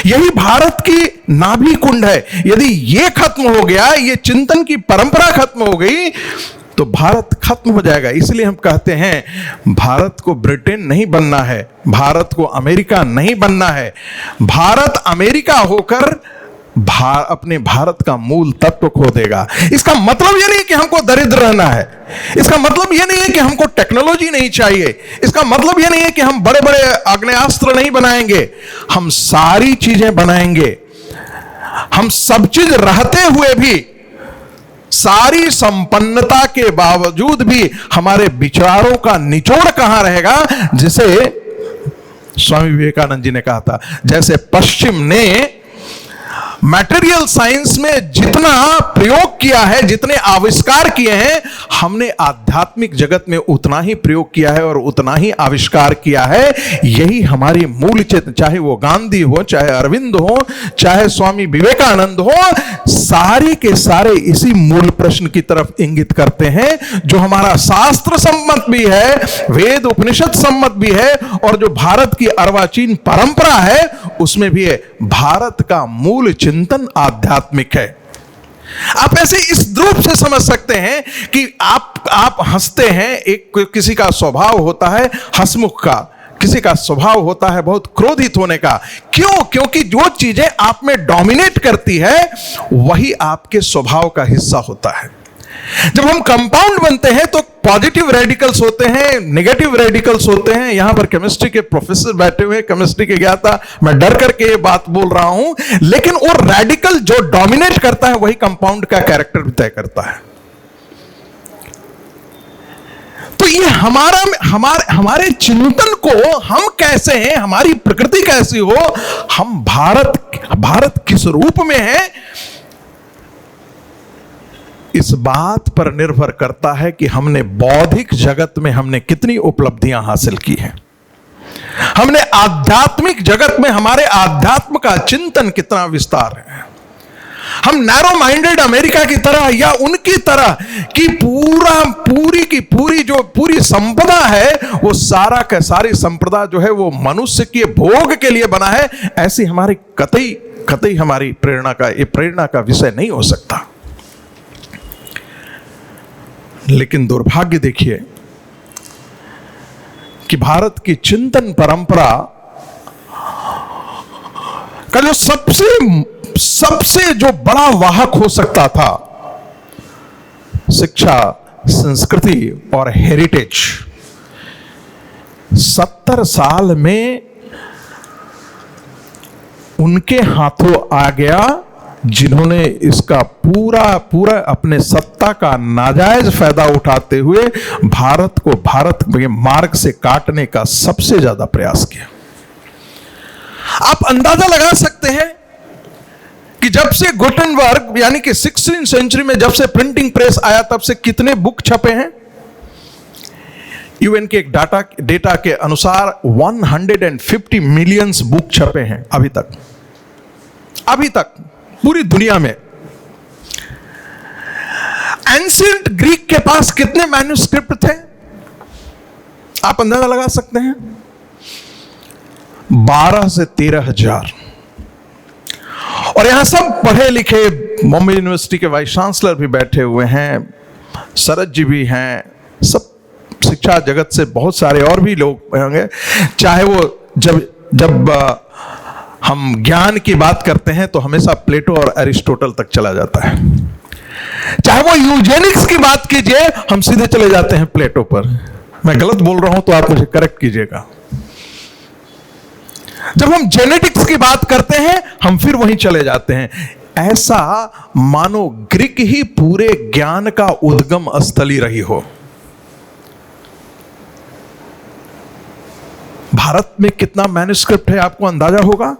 यही भारत की नाभि कुंड है। यदि ये खत्म हो गया, ये चिंतन की परंपरा खत्म हो गई, तो भारत खत्म हो जाएगा। इसलिए हम कहते हैं, भारत को ब्रिटेन नहीं बनना है, भारत को अमेरिका नहीं बनना है। भारत अमेरिका होकर अपने भारत का मूल तत्व खो देगा। इसका मतलब यह नहीं कि हमको दरिद्र रहना है, इसका मतलब यह नहीं है कि हमको टेक्नोलॉजी नहीं चाहिए, इसका मतलब यह नहीं है कि हम बड़े बड़े आग्नेयास्त्र नहीं बनाएंगे। हम सारी चीजें बनाएंगे। हम सब चीज रहते हुए भी, सारी संपन्नता के बावजूद भी हमारे विचारों का निचोड़ कहां रहेगा? जिसे स्वामी विवेकानंद जी ने कहा था, जैसे पश्चिम ने मटेरियल साइंस में जितना प्रयोग किया है, जितने आविष्कार किए हैं, हमने आध्यात्मिक जगत में उतना ही प्रयोग किया है और उतना ही आविष्कार किया है। यही हमारी मूल चेतना, चाहे वो गांधी हो, चाहे अरविंद हो, चाहे स्वामी विवेकानंद हो, सारे के सारे इसी मूल प्रश्न की तरफ इंगित करते हैं, जो हमारा शास्त्र सम्मत भी है, वेद उपनिषद सम्मत भी है, और जो भारत की अर्वाचीन परंपरा है उसमें भी है। भारत का मूल चिंतन आध्यात्मिक है। आप ऐसे इस रूप से समझ सकते हैं कि आप हंसते हैं, एक किसी का स्वभाव होता है हंसमुख का, किसी का स्वभाव होता है बहुत क्रोधित होने का। क्यों? क्योंकि जो चीजें आप में डोमिनेट करती है वही आपके स्वभाव का हिस्सा होता है। जब हम कंपाउंड बनते हैं तो पॉजिटिव रेडिकल्स होते हैं, नेगेटिव रेडिकल्स होते हैं। यहां पर केमिस्ट्री के प्रोफेसर बैठे हुए हैं, केमिस्ट्री के ज्ञाता, मैं डर करके ये बात बोल रहा हूं, लेकिन वो रेडिकल जो डोमिनेट करता है वही कंपाउंड का कैरेक्टर भी तय करता है। तो ये हमारे चिंतन को हम कैसे हैं, हमारी प्रकृति कैसी हो, हम भारत किस रूप में है, इस बात पर निर्भर करता है कि हमने बौद्धिक जगत में हमने कितनी उपलब्धियां हासिल की हैं, हमने आध्यात्मिक जगत में हमारे आध्यात्म का चिंतन कितना विस्तार है। हम नैरो माइंडेड अमेरिका की तरह या उनकी तरह की पूरी संपदा है, वो सारा का सारी संपदा जो है वो मनुष्य के भोग के लिए बना है, ऐसी हमारी कतई हमारी प्रेरणा का विषय नहीं हो सकता। लेकिन दुर्भाग्य देखिए कि भारत की चिंतन परंपरा का जो सबसे जो बड़ा वाहक हो सकता था, शिक्षा, संस्कृति और हेरिटेज, 70 साल में उनके हाथों आ गया, जिन्होंने इसका पूरा अपने सत्ता का नाजायज फायदा उठाते हुए भारत के मार्ग से काटने का सबसे ज्यादा प्रयास किया। आप अंदाजा लगा सकते हैं कि जब से गुटेनबर्ग यानी कि 16वीं सेंचुरी में जब से प्रिंटिंग प्रेस आया, तब से कितने बुक छपे हैं। यूएन के एक डेटा के अनुसार 150 मिलियन बुक छपे हैं अभी तक पूरी दुनिया में। एंशिएंट ग्रीक के पास कितने मैन्युस्क्रिप्ट थे, आप अंदाजा लगा सकते हैं? 12 से 13 हजार। और यहां सब पढ़े लिखे बॉम्बे यूनिवर्सिटी के वाइस चांसलर भी बैठे हुए हैं, शरद जी भी हैं, सब शिक्षा जगत से बहुत सारे और भी लोग होंगे। चाहे वो जब हम ज्ञान की बात करते हैं तो हमेशा प्लेटो और एरिस्टोटल तक चला जाता है। चाहे वो यूजेनिक्स की बात कीजिए, हम सीधे चले जाते हैं प्लेटो पर। मैं गलत बोल रहा हूं तो आप मुझे करेक्ट कीजिएगा। जब हम जेनेटिक्स की बात करते हैं, हम फिर वहीं चले जाते हैं। ऐसा मानो ग्रीक ही पूरे ज्ञान का उद्गम स्थली रही हो। भारत में कितना मैन्युस्क्रिप्ट है आपको अंदाजा होगा?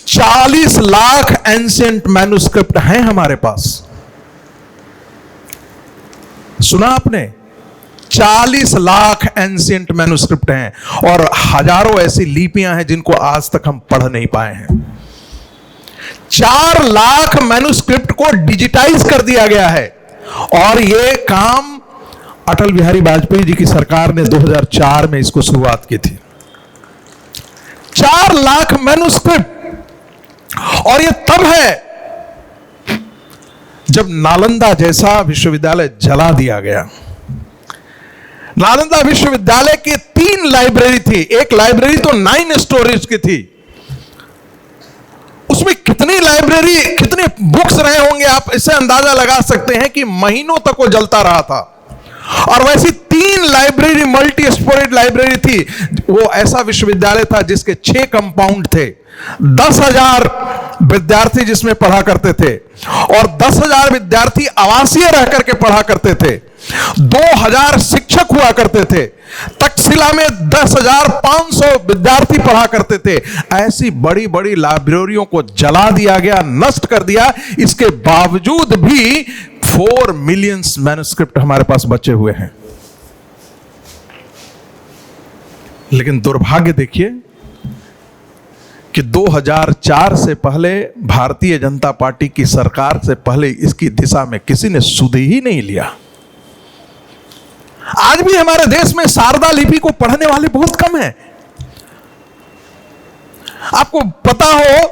40 लाख एंशिएंट मैन्युस्क्रिप्ट हैं हमारे पास। सुना आपने? 40 लाख एंशिएंट मैन्युस्क्रिप्ट हैं और हजारों ऐसी लिपियां हैं जिनको आज तक हम पढ़ नहीं पाए हैं। 4 लाख मैन्युस्क्रिप्ट को डिजिटाइज कर दिया गया है और यह काम अटल बिहारी वाजपेयी जी की सरकार ने 2004 में इसको शुरुआत की थी। 4 लाख मैन्युस्क्रिप्ट। और यह तब है जब नालंदा जैसा विश्वविद्यालय जला दिया गया। नालंदा विश्वविद्यालय की 3 लाइब्रेरी थी। एक लाइब्रेरी तो 9 स्टोरीज की थी। उसमें कितने बुक्स रहे होंगे, आप इससे अंदाजा लगा सकते हैं कि महीनों तक वो जलता रहा था। और वैसी 3 लाइब्रेरी, मल्टी स्टोरेज लाइब्रेरी थी। वो ऐसा विश्वविद्यालय था जिसके 6 कंपाउंड थे, 10,000 विद्यार्थी जिसमें पढ़ा करते थे, और 10,000 विद्यार्थी आवासीय रह करके पढ़ा करते थे। 2,000 शिक्षक हुआ करते थे। तक्षशिला में 10,500 विद्यार्थी पढ़ा करते थे। ऐसी बड़ी बड़ी लाइब्रेरियों को जला दिया गया, नष्ट कर दिया। इसके बावजूद भी 4 मिलियन मैन्युस्क्रिप्ट हमारे पास बचे हुए हैं। लेकिन दुर्भाग्य देखिए कि 2004 से पहले, भारतीय जनता पार्टी की सरकार से पहले, इसकी दिशा में किसी ने सुध ही नहीं लिया। आज भी हमारे देश में शारदा लिपि को पढ़ने वाले बहुत कम हैं। आपको पता हो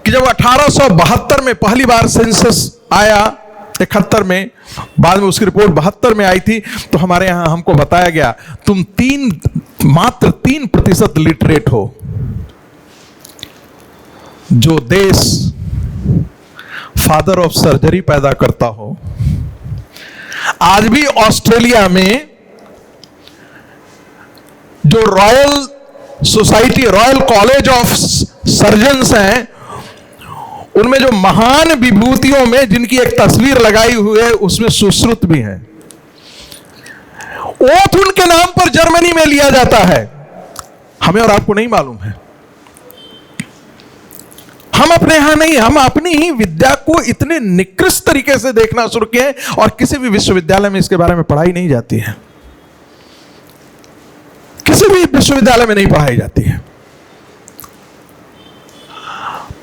कि जब 1872 में पहली बार सेंसस आया, 71 में, बाद में उसकी रिपोर्ट 72 में आई थी, तो हमारे यहां हमको बताया गया तुम मात्र 3% लिटरेट हो। जो देश फादर ऑफ सर्जरी पैदा करता हो, आज भी ऑस्ट्रेलिया में जो royal society, royal college of surgeons हैं, उनमें जो महान विभूतियों में जिनकी एक तस्वीर लगाई हुई है, उसमें सुश्रुत भी है। ओथ उनके नाम पर जर्मनी में लिया जाता है। हमें और आपको नहीं मालूम है। हम अपने यहां नहीं, हम अपनी ही विद्या को इतने निकृष्ट तरीके से देखना शुरू किए, और किसी भी विश्वविद्यालय में इसके बारे में पढ़ाई नहीं जाती है। किसी भी विश्वविद्यालय में नहीं पढ़ाई जाती है।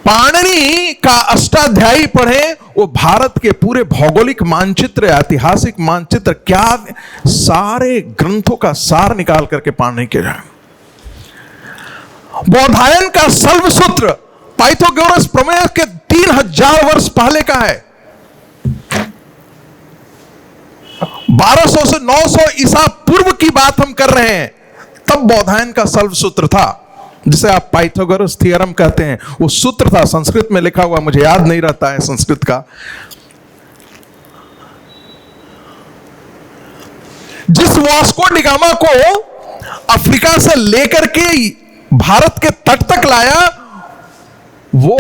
पाणिनि का अष्टाध्यायी पढ़े, वो भारत के पूरे भौगोलिक मानचित्र, ऐतिहासिक मानचित्र, क्या सारे ग्रंथों का सार निकाल करके पाणिनि के जाए। बौधायन का शल्व सूत्र पाइथागोरस प्रमेय के 3000 वर्ष पहले का है। 1200 से 900 ईसा पूर्व की बात हम कर रहे हैं, तब बौधायन का शल्व सूत्र था, जिसे आप पाइथागोरस थ्योरम कहते हैं। वो सूत्र था, संस्कृत में लिखा हुआ, मुझे याद नहीं रहता है संस्कृत का। जिस वास्को डी गामा को अफ्रीका से लेकर के भारत के तट तक लाया, वो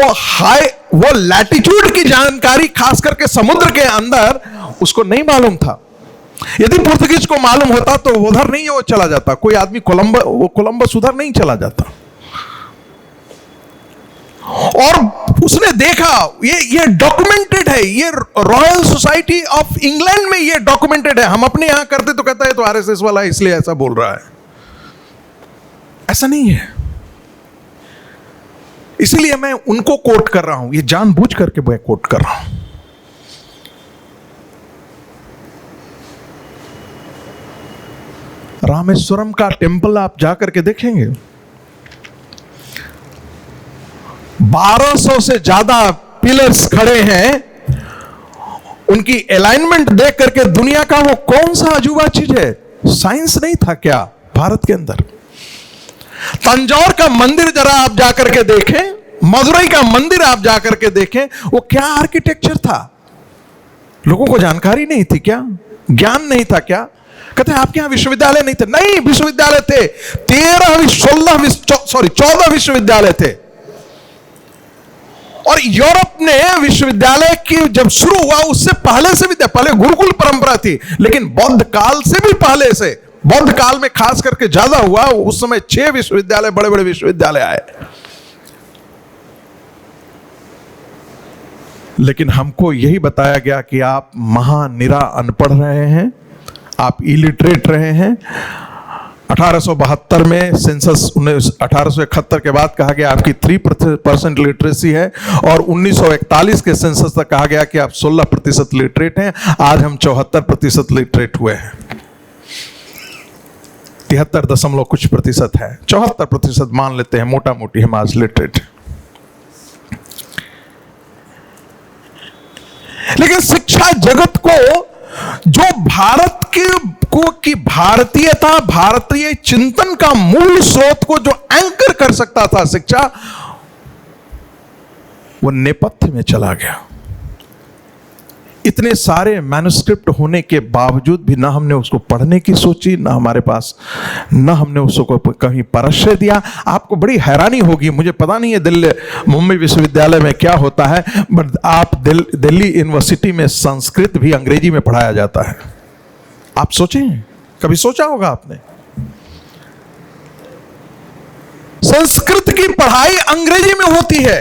लैटिट्यूड की जानकारी, खास करके समुद्र के अंदर, उसको नहीं मालूम था। यदि पुर्तगीज को मालूम होता तो उधर नहीं वो चला जाता। कोई आदमी कोलंबस उधर नहीं चला जाता। और उसने देखा, ये डॉक्यूमेंटेड है, ये रॉयल सोसाइटी ऑफ इंग्लैंड में ये डॉक्यूमेंटेड है। हम अपने यहां करते तो कहता है तो आरएसएस वाला है इसलिए ऐसा बोल रहा है। ऐसा नहीं है। इसलिए मैं उनको कोट कर रहा हूं, ये जानबूझ करके मैं कोट कर रहा हूं। रामेश्वरम का टेंपल आप जाकर के देखेंगे, 1200 से ज्यादा पिलर्स खड़े हैं। उनकी अलाइनमेंट देख करके दुनिया का वो कौन सा अजूबा चीज है? साइंस नहीं था क्या भारत के अंदर? तंजौर का मंदिर जरा आप जाकर के देखें, मदुरई का मंदिर आप जाकर के देखें, वो क्या आर्किटेक्चर था? लोगों को जानकारी नहीं थी क्या? ज्ञान नहीं था क्या? कहते हैं आपके यहां विश्वविद्यालय नहीं थे। नहीं, विश्वविद्यालय थे। 14 विश्वविद्यालय थे। और यूरोप ने विश्वविद्यालय की जब शुरू हुआ, उससे पहले से भी, पहले गुरुकुल परंपरा थी, लेकिन बौद्ध काल से भी पहले से, बौद्ध काल में खास करके ज्यादा हुआ। उस समय 6 विश्वविद्यालय, बड़े बड़े विश्वविद्यालय आए। लेकिन हमको यही बताया गया कि आप महानिरा अनपढ़ रहे हैं, आप इलिटरेट रहे हैं। 1872 में सेंसस, 1871 के बाद कहा गया आपकी 3% लिटरेसी है, और 1941 के सेंसस तक कहा गया कि आप 16% लिटरेट हैं। आज हम 74% लिटरेट हुए हैं। 73 दशमलव कुछ प्रतिशत है, 74% मान लेते हैं मोटा मोटी हम आज लिटरेट। लेकिन शिक्षा जगत को, जो भारत की भारतीयता, भारतीय चिंतन का मूल स्रोत को जो एंकर कर सकता था शिक्षा, वो नेपथ्य में चला गया। इतने सारे मैन्युस्क्रिप्ट होने के बावजूद भी ना हमने उसको पढ़ने की सोची, ना हमारे पास, ना हमने उसको कहीं परिचय दिया। आपको बड़ी हैरानी होगी, मुझे पता नहीं है दिल्ली मुंबई विश्वविद्यालय में क्या होता है, बट आप दिल्ली यूनिवर्सिटी में संस्कृत भी अंग्रेजी में पढ़ाया जाता है। आप सोचें, कभी सोचा होगा आपने? संस्कृत की पढ़ाई अंग्रेजी में होती है।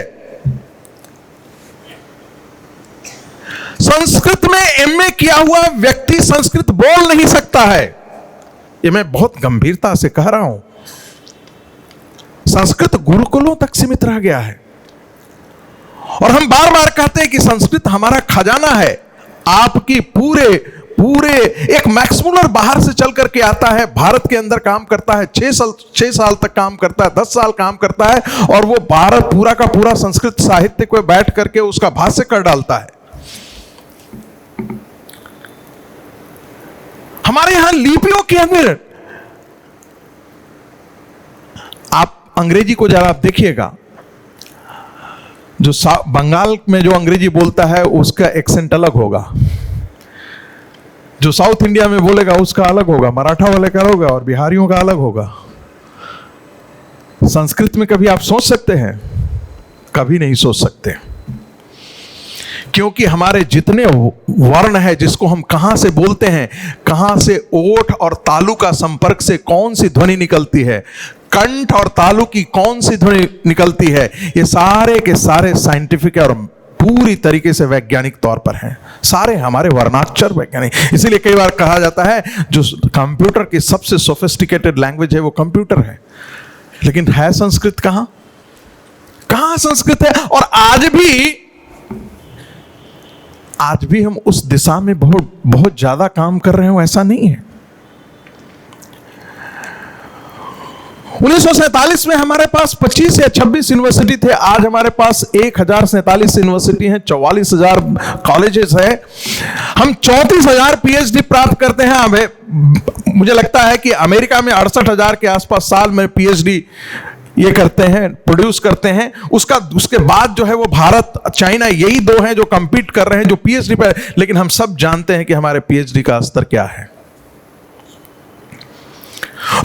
संस्कृत में एमए किया हुआ व्यक्ति संस्कृत बोल नहीं सकता है। ये मैं बहुत गंभीरता से कह रहा हूं। संस्कृत गुरुकुलों तक सीमित रह गया है और हम बार बार कहते हैं कि संस्कृत हमारा खजाना है। आपकी पूरे एक मैक्स मुलर बाहर से चल करके आता है, भारत के अंदर काम करता है, 6 साल तक काम करता है, 10 साल काम करता है और वो भारत पूरा का पूरा संस्कृत साहित्य को बैठ करके उसका भाष्य कर डालता है। हमारे यहां लिपियों के अंदर आप अंग्रेजी को जरा आप देखिएगा, जो बंगाल में जो अंग्रेजी बोलता है उसका एक्सेंट अलग होगा, जो साउथ इंडिया में बोलेगा उसका अलग होगा, मराठा वाले का अलग होगा और बिहारियों का अलग होगा। संस्कृत में कभी आप सोच सकते हैं? कभी नहीं सोच सकते, क्योंकि हमारे जितने वर्ण है जिसको हम कहां से बोलते हैं, कहां से ओठ और तालु का संपर्क से कौन सी ध्वनि निकलती है, कंठ और तालु की कौन सी ध्वनि निकलती है, ये सारे के सारे साइंटिफिक और पूरी तरीके से वैज्ञानिक तौर पर हैं। सारे हमारे वर्णाक्षर वैज्ञानिक। इसीलिए कई बार कहा जाता है जो कंप्यूटर की सबसे सोफिस्टिकेटेड लैंग्वेज है वो कंप्यूटर है, लेकिन है संस्कृत कहां? संस्कृत है? और आज भी हम उस दिशा में बहुत ज्यादा काम कर रहे हो ऐसा नहीं है। 1947 में हमारे पास 25 या 26 यूनिवर्सिटी थे, आज हमारे पास 1047 यूनिवर्सिटी हैं, 44,000 कॉलेजेस हैं, हम 34,000 पीएचडी प्राप्त करते हैं। अब मुझे लगता है कि अमेरिका में 68,000 के आसपास साल में पीएचडी ये करते हैं, प्रोड्यूस करते हैं। उसके बाद जो है वो भारत, चाइना, यही दो हैं जो कंपीट कर रहे हैं जो पीएचडी पर। लेकिन हम सब जानते हैं कि हमारे पीएचडी का स्तर क्या है।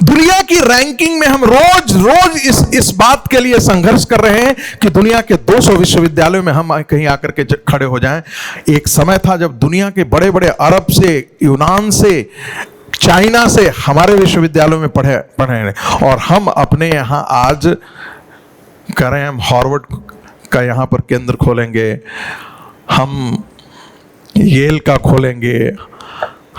दुनिया की रैंकिंग में हम रोज इस बात के लिए संघर्ष कर रहे हैं कि दुनिया के 200 विश्वविद्यालयों में हम कहीं आकर के खड़े हो जाएं। एक समय था जब दुनिया के बड़े बड़े अरब से, यूनान से, चाइना से हमारे विश्वविद्यालयों में पढ़े और हम अपने यहां आज करें, हम हार्वर्ड का यहां पर केंद्र खोलेंगे, हम येल का खोलेंगे,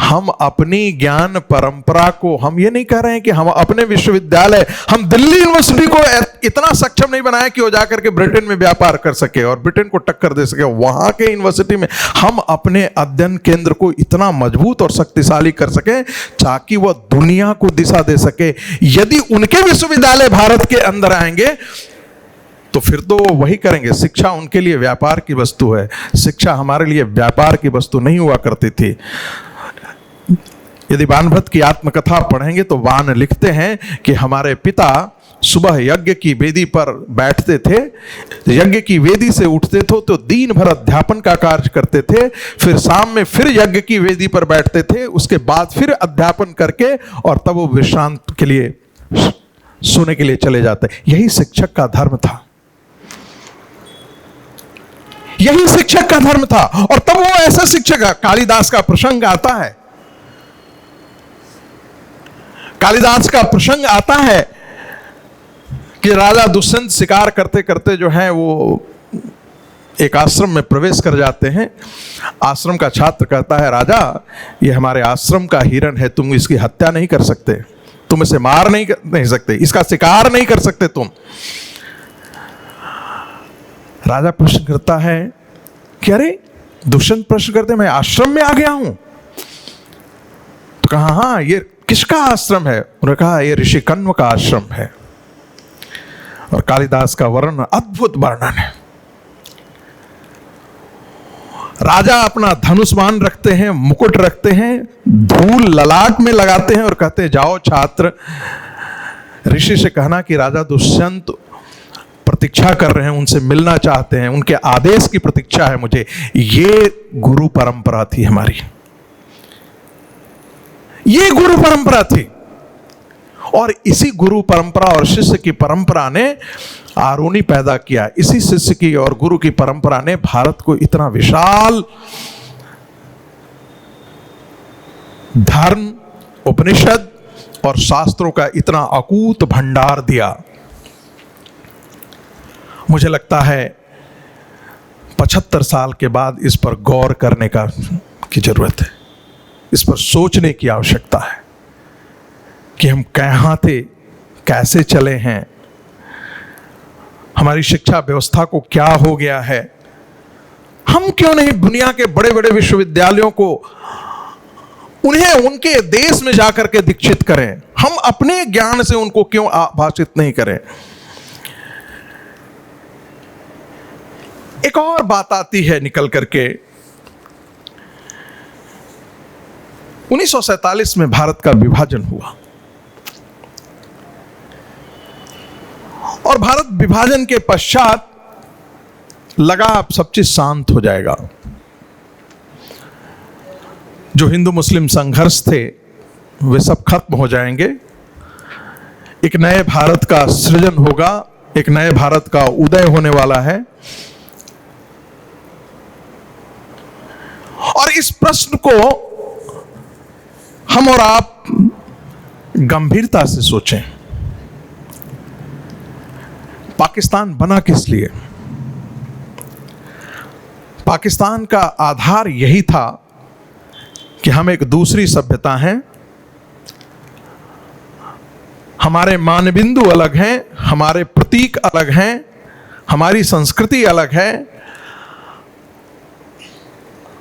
हम अपनी ज्ञान परंपरा को, हम ये नहीं कह रहे हैं कि हम अपने विश्वविद्यालय, हम दिल्ली यूनिवर्सिटी को इतना सक्षम नहीं बनाया कि वो जाकर के ब्रिटेन में व्यापार कर सके और ब्रिटेन को टक्कर दे सके। वहां के यूनिवर्सिटी में हम अपने अध्ययन केंद्र को इतना मजबूत और शक्तिशाली कर सके ताकि वह दुनिया को दिशा दे सके। यदि उनके विश्वविद्यालय भारत के अंदर आएंगे तो फिर तो वही करेंगे। शिक्षा उनके लिए व्यापार की वस्तु है, शिक्षा हमारे लिए व्यापार की वस्तु नहीं हुआ करती थी। यदि वानभट्ट की आत्मकथा पढ़ेंगे तो वान लिखते हैं कि हमारे पिता सुबह यज्ञ की वेदी पर बैठते थे, यज्ञ की वेदी से उठते थे तो दिन भर अध्यापन का कार्य करते थे, फिर शाम में फिर यज्ञ की वेदी पर बैठते थे, उसके बाद फिर अध्यापन करके और तब वो विश्रांत के लिए सोने के लिए चले जाते। यही शिक्षक का धर्म था, यही शिक्षक का धर्म था। और तब वो ऐसा शिक्षक, कालिदास का प्रसंग आता है, कालिदास का प्रसंग आता है कि राजा दुष्यंत शिकार करते करते जो है वो एक आश्रम में प्रवेश कर जाते हैं। आश्रम का छात्र कहता है, राजा ये हमारे आश्रम का हिरण है, तुम इसकी हत्या नहीं कर सकते, तुम इसे मार नहीं सकते, इसका शिकार नहीं कर सकते तुम। राजा प्रश्न करता है कि अरे, दुष्यंत प्रश्न करते, मैं आश्रम में आ गया हूं। तो कहा, हाँ, ये किसका आश्रम है? उन्होंने कहा, ये ऋषि कण्व का आश्रम है। और कालिदास का वर्णन, अद्भुत वर्णन है। राजा अपना धनुष्मान रखते हैं, मुकुट रखते हैं, धूल ललाट में लगाते हैं और कहते हैं, जाओ छात्र, ऋषि से कहना कि राजा दुष्यंत प्रतीक्षा कर रहे हैं, उनसे मिलना चाहते हैं, उनके आदेश की प्रतीक्षा है मुझे। ये गुरु परंपरा थी हमारी, ये गुरु परंपरा थी। और इसी गुरु परंपरा और शिष्य की परंपरा ने आरुणि पैदा किया। इसी शिष्य की और गुरु की परंपरा ने भारत को इतना विशाल धर्म, उपनिषद और शास्त्रों का इतना अकूत भंडार दिया। मुझे लगता है 75 साल के बाद इस पर गौर करने की जरूरत है, इस पर सोचने की आवश्यकता है कि हम कहाँ थे, कैसे चले हैं, हमारी शिक्षा व्यवस्था को क्या हो गया है। हम क्यों नहीं दुनिया के बड़े बड़े विश्वविद्यालयों को उन्हें उनके देश में जाकर के दीक्षित करें, हम अपने ज्ञान से उनको क्यों आभाषित नहीं करें। एक और बात आती है निकल करके, 1947 में भारत का विभाजन हुआ और भारत विभाजन के पश्चात लगा अब सब चीज शांत हो जाएगा। जो हिंदू मुस्लिम संघर्ष थे वे सब खत्म हो जाएंगे, एक नए भारत का सृजन होगा, एक नए भारत का उदय होने वाला है। और इस प्रश्न को हम और आप गंभीरता से सोचें। पाकिस्तान बना किस लिए? पाकिस्तान का आधार यही था कि हम एक दूसरी सभ्यता हैं, हमारे मानबिंदु अलग हैं, हमारे प्रतीक अलग हैं, हमारी संस्कृति अलग है,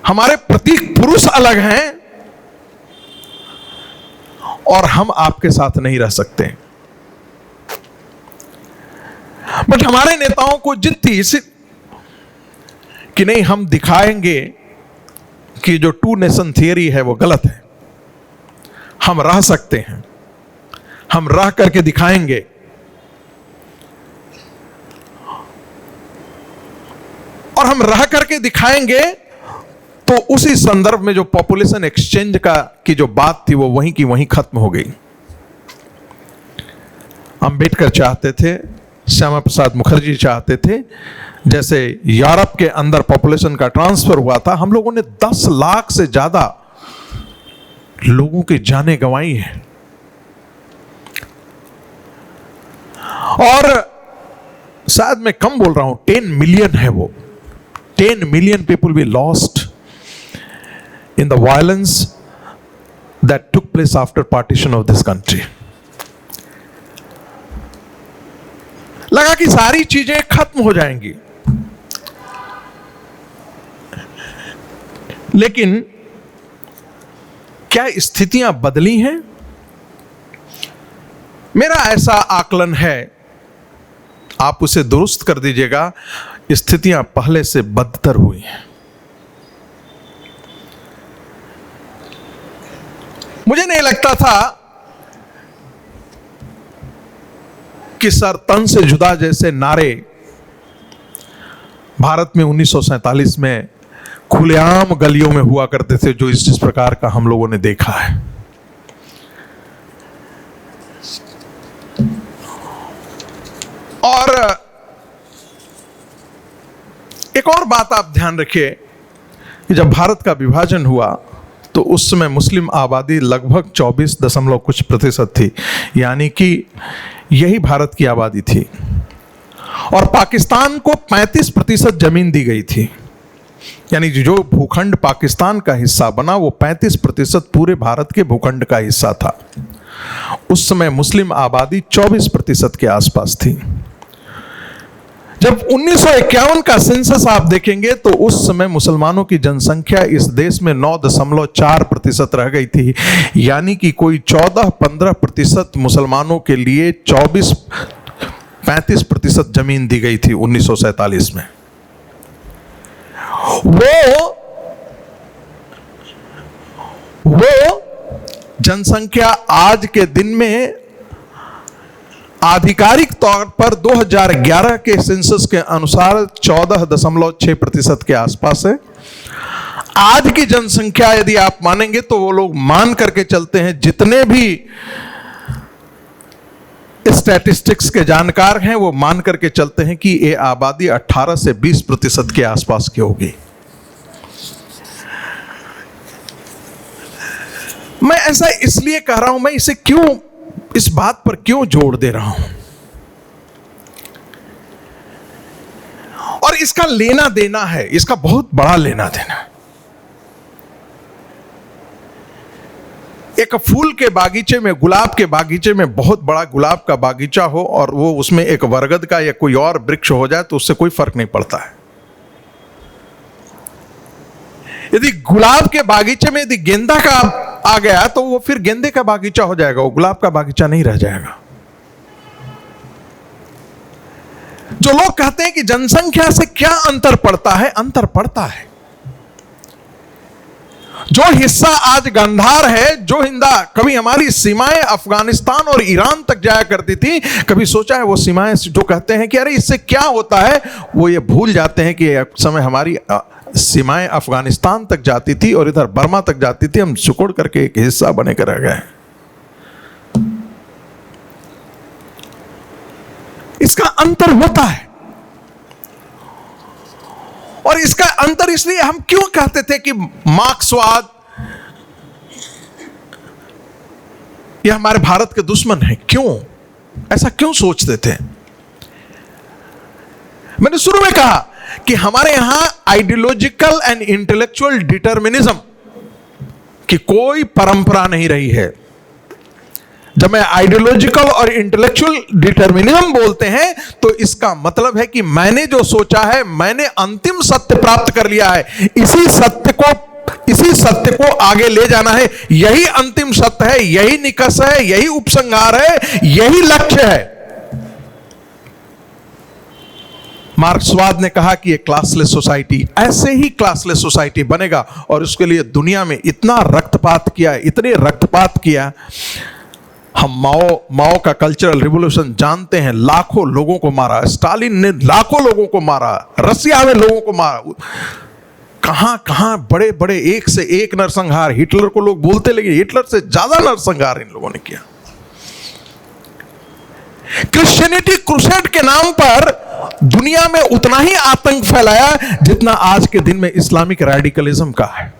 हमारे प्रतीक पुरुष अलग हैं और हम आपके साथ नहीं रह सकते। बट हमारे नेताओं को जिद थी कि नहीं, हम दिखाएंगे कि जो टू नेशन थियरी है वो गलत है, हम रह सकते हैं, हम रह करके दिखाएंगे। और हम रह करके दिखाएंगे तो उसी संदर्भ में जो पॉपुलेशन एक्सचेंज की जो बात थी वो वहीं की वहीं खत्म हो गई। अंबेडकर चाहते थे, श्यामा प्रसाद मुखर्जी चाहते थे, जैसे यूरोप के अंदर पॉपुलेशन का ट्रांसफर हुआ था, हम लोगों ने 10 लाख से ज्यादा लोगों की जानें गंवाई हैं। और शायद मैं कम बोल रहा हूं, 10 मिलियन है वो, 10 million people we lost in the violence that took place after partition of this country. लगा कि सारी चीजें खत्म हो जाएंगी, लेकिन क्या स्थितियां बदली हैं? मेरा ऐसा आकलन है, आप उसे दुरुस्त कर दीजिएगा, स्थितियां पहले से बदतर हुई हैं। मुझे नहीं लगता था कि सर तन से जुदा जैसे नारे भारत में 1947 में खुलेआम गलियों में हुआ करते थे, जो इस प्रकार का हम लोगों ने देखा है। और एक और बात आप ध्यान रखिए कि जब भारत का विभाजन हुआ तो उस समय मुस्लिम आबादी लगभग 24 कुछ प्रतिशत थी, यानी कि यही भारत की आबादी थी। और पाकिस्तान को 35% जमीन दी गई थी, यानी जो भूखंड पाकिस्तान का हिस्सा बना वो 35% पूरे भारत के भूखंड का हिस्सा था। उस समय मुस्लिम आबादी 24% के आसपास थी। जब 1951 का सेंसस आप देखेंगे तो उस समय मुसलमानों की जनसंख्या इस देश में 9.4% रह गई थी, यानी कि कोई 14-15% मुसलमानों के लिए 35% जमीन दी गई थी 1947 में। वो जनसंख्या आज के दिन में आधिकारिक तौर पर 2011 के सेंसस के अनुसार 14.6% के आसपास है। आज की जनसंख्या यदि आप मानेंगे तो वो लोग मान करके चलते हैं, जितने भी स्टैटिस्टिक्स के जानकार हैं वो मान करके चलते हैं कि ये आबादी 18 से 20% के आसपास की होगी। मैं ऐसा इसलिए कह रहा हूं, मैं इसे क्यों, इस बात पर क्यों जोर दे रहा हूं, और इसका लेना देना है, इसका बहुत बड़ा लेना देना। एक फूल के बागीचे में, गुलाब के बागीचे में बहुत बड़ा गुलाब का बागीचा हो और वो उसमें एक बरगद का या कोई और वृक्ष हो जाए तो उससे कोई फर्क नहीं पड़ता है। यदि गुलाब के बागीचे में यदि गेंदा का आ गया तो वो फिर गेंदे का बागीचा हो जाएगा, वो गुलाब का बागीचा नहीं रह जाएगा। जो लोग कहते हैं कि जनसंख्या से क्या अंतर पड़ता है, अंतर पड़ता है। जो हिस्सा आज गांधार है, जो हिंदा कभी हमारी सीमाएं अफगानिस्तान और ईरान तक जाया करती थी, कभी सोचा है वो सीमाएं जो कहते हैं कि अरे इससे क्या होता है, वो ये भूल जाते हैं कि एक समय हमारी सीमाएं अफगानिस्तान तक जाती थी और इधर बर्मा तक जाती थी, हम सिकुड़ करके एक हिस्सा बने कर रह गए। इसका अंतर होता है, और इसका अंतर इसलिए हम क्यों कहते थे कि मार्क्सवाद ये हमारे भारत के दुश्मन है, क्यों ऐसा क्यों सोचते थे? मैंने शुरू में कहा कि हमारे यहां आइडियोलॉजिकल एंड इंटेलेक्चुअल डिटर्मिनिज्म की कोई परंपरा नहीं रही है। जब मैं आइडियोलॉजिकल और इंटेलेक्चुअल डिटर्मिनिज्म बोलते हैं तो इसका मतलब है कि मैंने जो सोचा है, मैंने अंतिम सत्य प्राप्त कर लिया है, इसी सत्य को आगे ले जाना है, यही अंतिम सत्य है, यही निकष है, यही उपसंहार है, यही लक्ष्य है। मार्क्सवाद ने कहा कि ये क्लासलेस सोसाइटी, ऐसे ही क्लासलेस सोसाइटी बनेगा, और उसके लिए दुनिया में इतना रक्तपात किया, इतने रक्तपात किया। हम माओ का कल्चरल रिवॉल्यूशन जानते हैं, लाखों लोगों को मारा, स्टालिन ने लाखों लोगों को मारा, रसिया में लोगों को मारा, कहां कहां बड़े बड़े एक से एक नरसंहार। हिटलर को लोग बोलते, लेकिन हिटलर से ज्यादा नरसंहार इन लोगों ने किया। क्रिश्चियनिटी क्रूसेड के नाम पर दुनिया में उतना ही आतंक फैलाया जितना आज के दिन में इस्लामिक रेडिकलिज्म का है।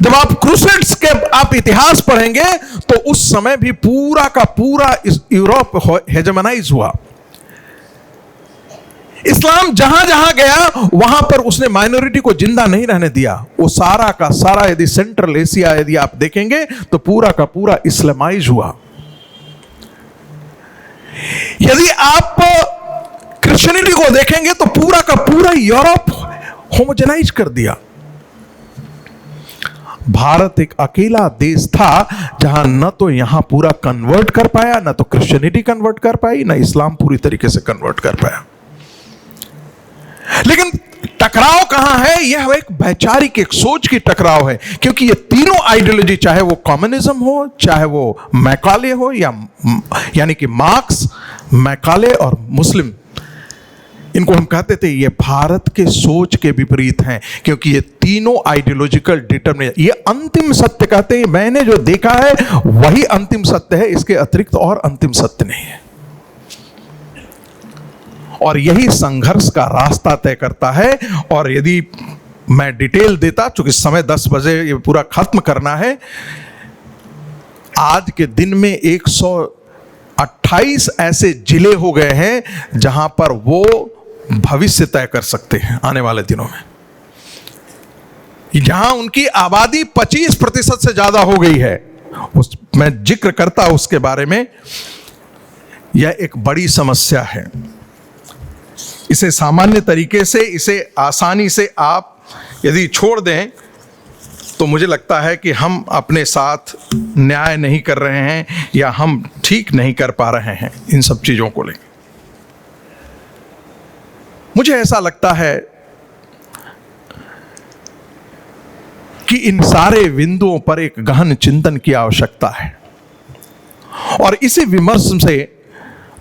जब आप क्रूसेड्स के आप इतिहास पढ़ेंगे तो उस समय भी पूरा का पूरा यूरोप हेजेमनाइज हुआ। इस्लाम जहां जहां गया वहां पर उसने माइनॉरिटी को जिंदा नहीं रहने दिया। वो सारा का सारा, यदि सेंट्रल एशिया यदि आप देखेंगे तो पूरा का पूरा इस्लामाइज हुआ। यदि आप क्रिश्चियनिटी को देखेंगे तो पूरा का पूरा यूरोप होमोजेनाइज कर दिया। भारत एक अकेला देश था जहां न तो यहां पूरा कन्वर्ट कर पाया, न तो क्रिश्चियनिटी कन्वर्ट कर पाई, न इस्लाम पूरी तरीके से कन्वर्ट कर पाया। लेकिन टकराव कहां है? यह एक वैचारिक, एक सोच की टकराव है, क्योंकि ये तीनों आइडियोलॉजी, चाहे वो कम्युनिज्म हो, चाहे वो मैकाले हो, या यानी कि मार्क्स, मैकाले और मुस्लिम, इनको हम कहते थे ये भारत के सोच के विपरीत हैं, क्योंकि ये तीनों आइडियोलॉजिकल डिटर्मिनेशन, ये अंतिम सत्य कहते हैं। मैंने जो देखा है वही अंतिम सत्य है, इसके अतिरिक्त और अंतिम सत्य नहीं है। और यही संघर्ष का रास्ता तय करता है। और यदि मैं डिटेल देता, चूंकि समय 10 बजे ये पूरा खत्म करना है, आज के दिन में 128 ऐसे जिले हो गए हैं जहां पर वो भविष्य तय कर सकते हैं आने वाले दिनों में, जहां उनकी आबादी 25% से ज्यादा हो गई है। मैं जिक्र करता उसके बारे में। यह एक बड़ी समस्या है। इसे सामान्य तरीके से, इसे आसानी से आप यदि छोड़ दें तो मुझे लगता है कि हम अपने साथ न्याय नहीं कर रहे हैं, या हम ठीक नहीं कर पा रहे हैं इन सब चीजों को लेकर। मुझे ऐसा लगता है कि इन सारे बिंदुओं पर एक गहन चिंतन की आवश्यकता है। और इसी विमर्श से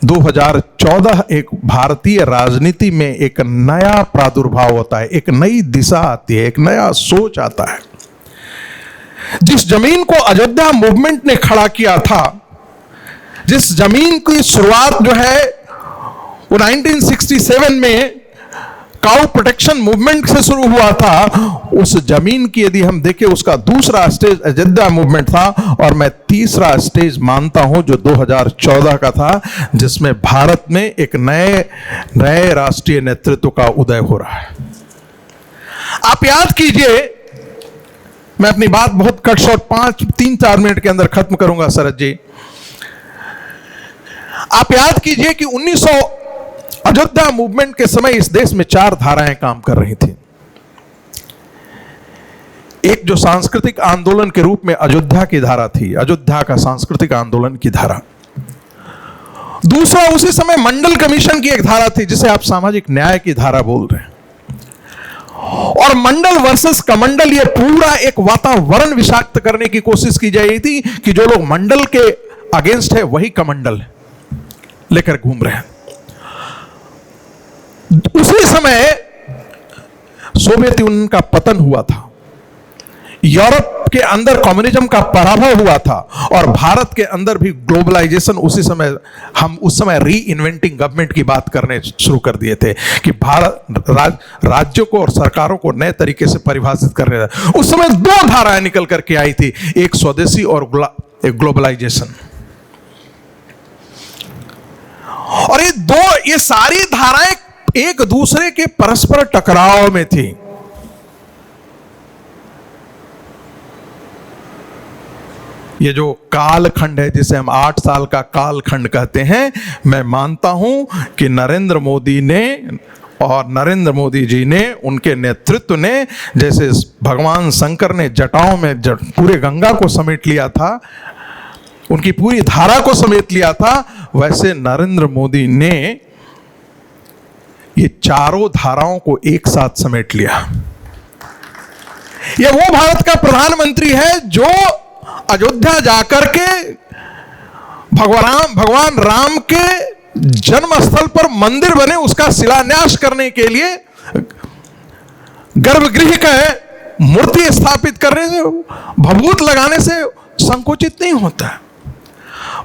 2014 एक भारतीय राजनीति में एक नया प्रादुर्भाव होता है, एक नई दिशा आती है, एक नया सोच आता है। जिस जमीन को अयोध्या मूवमेंट ने खड़ा किया था, जिस जमीन की शुरुआत जो है वो 1967 में काउ प्रोटेक्शन मूवमेंट से शुरू हुआ था, उस जमीन की यदि हम देखें, उसका दूसरा स्टेज अयोध्या मूवमेंट था, और मैं तीसरा स्टेज मानता हूं जो 2014 का था, जिसमें भारत में एक नए राष्ट्रीय नेतृत्व का उदय हो रहा है। आप याद कीजिए, मैं अपनी बात बहुत कट शॉर्ट 3-4 मिनट के अंदर खत्म करूंगा शरद जी। आप याद कीजिए कि 1900 अयोध्या मूवमेंट के समय इस देश में 4 धाराएं काम कर रही थी। एक जो सांस्कृतिक आंदोलन के रूप में अयोध्या की धारा थी, अयोध्या का सांस्कृतिक आंदोलन की धारा। दूसरा, उसी समय मंडल कमीशन की एक धारा थी, जिसे आप सामाजिक न्याय की धारा बोल रहे हैं। और मंडल वर्सेस कमंडल, ये पूरा एक वातावरण विषाक्त करने की कोशिश की जा रही थी कि जो लोग मंडल के अगेंस्ट है वही कमंडल लेकर घूम रहे हैं। उसी समय सोवियत यूनियन का पतन हुआ था, यूरोप के अंदर कम्युनिज्म का पराभव हुआ था, और भारत के अंदर भी ग्लोबलाइजेशन उसी समय, हम उस समय री इन्वेंटिंग गवर्नमेंट की बात करने शुरू कर दिए थे कि भारत राज्यों को और सरकारों को नए तरीके से परिभाषित करने था। उस समय 2 धाराएं निकल करके आई थी, एक स्वदेशी और एक ग्लोबलाइजेशन। और ये सारी धाराएं एक दूसरे के परस्पर टकराव में थी। ये जो कालखंड है, जिसे हम 8 साल का कालखंड कहते हैं, मैं मानता हूं कि नरेंद्र मोदी जी ने, उनके नेतृत्व ने, जैसे भगवान शंकर ने जटाओं में पूरे गंगा को समेट लिया था, उनकी पूरी धारा को समेट लिया था, वैसे नरेंद्र मोदी ने ये चारों धाराओं को एक साथ समेट लिया। ये वो भारत का प्रधानमंत्री है जो अयोध्या जाकर के भगवान राम के जन्मस्थल पर मंदिर बने, उसका शिलान्यास करने के लिए गर्भगृह का मूर्ति स्थापित करने से, भभूत लगाने से संकुचित नहीं होता है,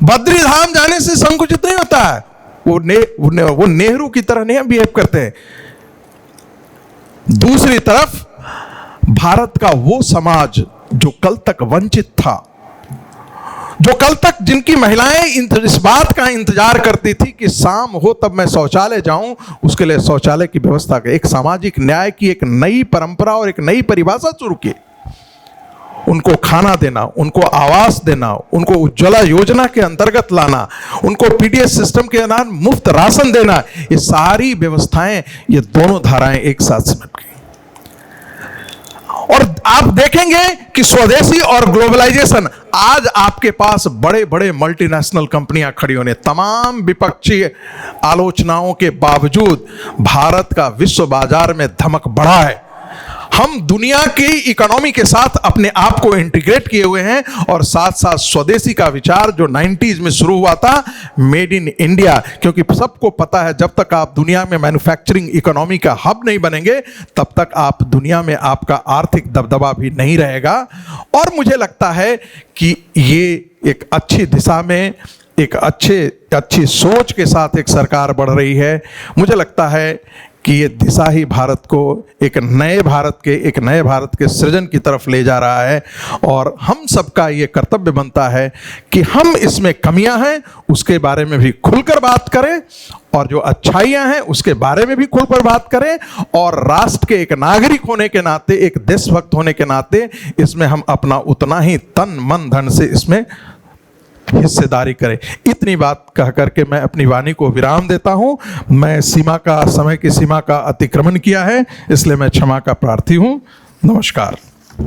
बद्री धाम जाने से संकुचित नहीं होता है। वो नेहरू की तरह नहीं बिहेव करते हैं। दूसरी तरफ भारत का वो समाज जो कल तक वंचित था, जो कल तक जिनकी महिलाएं इस बात का इंतजार करती थी कि शाम हो तब मैं शौचालय जाऊं, उसके लिए शौचालय की व्यवस्था कर, एक सामाजिक न्याय की एक नई परंपरा और एक नई परिभाषा शुरू की। उनको खाना देना, उनको आवास देना, उनको उज्ज्वला योजना के अंतर्गत लाना, उनको पीडीएस सिस्टम के अंदर मुफ्त राशन देना, ये सारी व्यवस्थाएं, ये दोनों धाराएं एक साथ सिमट गई। और आप देखेंगे कि स्वदेशी और ग्लोबलाइजेशन, आज आपके पास बड़े बड़े मल्टीनेशनल कंपनियां खड़ी होने, तमाम विपक्षी आलोचनाओं के बावजूद भारत का विश्व बाजार में धमक बढ़ा है। हम दुनिया की इकोनॉमी के साथ अपने आप को इंटीग्रेट किए हुए हैं, और साथ साथ स्वदेशी का विचार जो 90s में शुरू हुआ था, मेड इन इंडिया, क्योंकि सबको पता है जब तक आप दुनिया में मैन्युफैक्चरिंग इकोनॉमी का हब नहीं बनेंगे, तब तक आप दुनिया में आपका आर्थिक दबदबा भी नहीं रहेगा। और मुझे लगता है कि ये एक अच्छी दिशा में, एक अच्छी सोच के साथ एक सरकार बढ़ रही है। मुझे लगता है कि ये दिशा ही भारत को एक नए भारत के सृजन की तरफ ले जा रहा है, और हम सबका ये कर्तव्य बनता है कि हम इसमें कमियां हैं उसके बारे में भी खुलकर बात करें, और जो अच्छाइयां हैं उसके बारे में भी खुलकर बात करें, और राष्ट्र के एक नागरिक होने के नाते, एक देशभक्त होने के नाते, इसमें हम अपना उतना ही तन मन धन से इसमें हिस्सेदारी करें। इतनी बात कह करके मैं अपनी वाणी को विराम देता हूं। मैं समय की सीमा का अतिक्रमण किया है, इसलिए मैं क्षमा का प्रार्थी हूं। नमस्कार।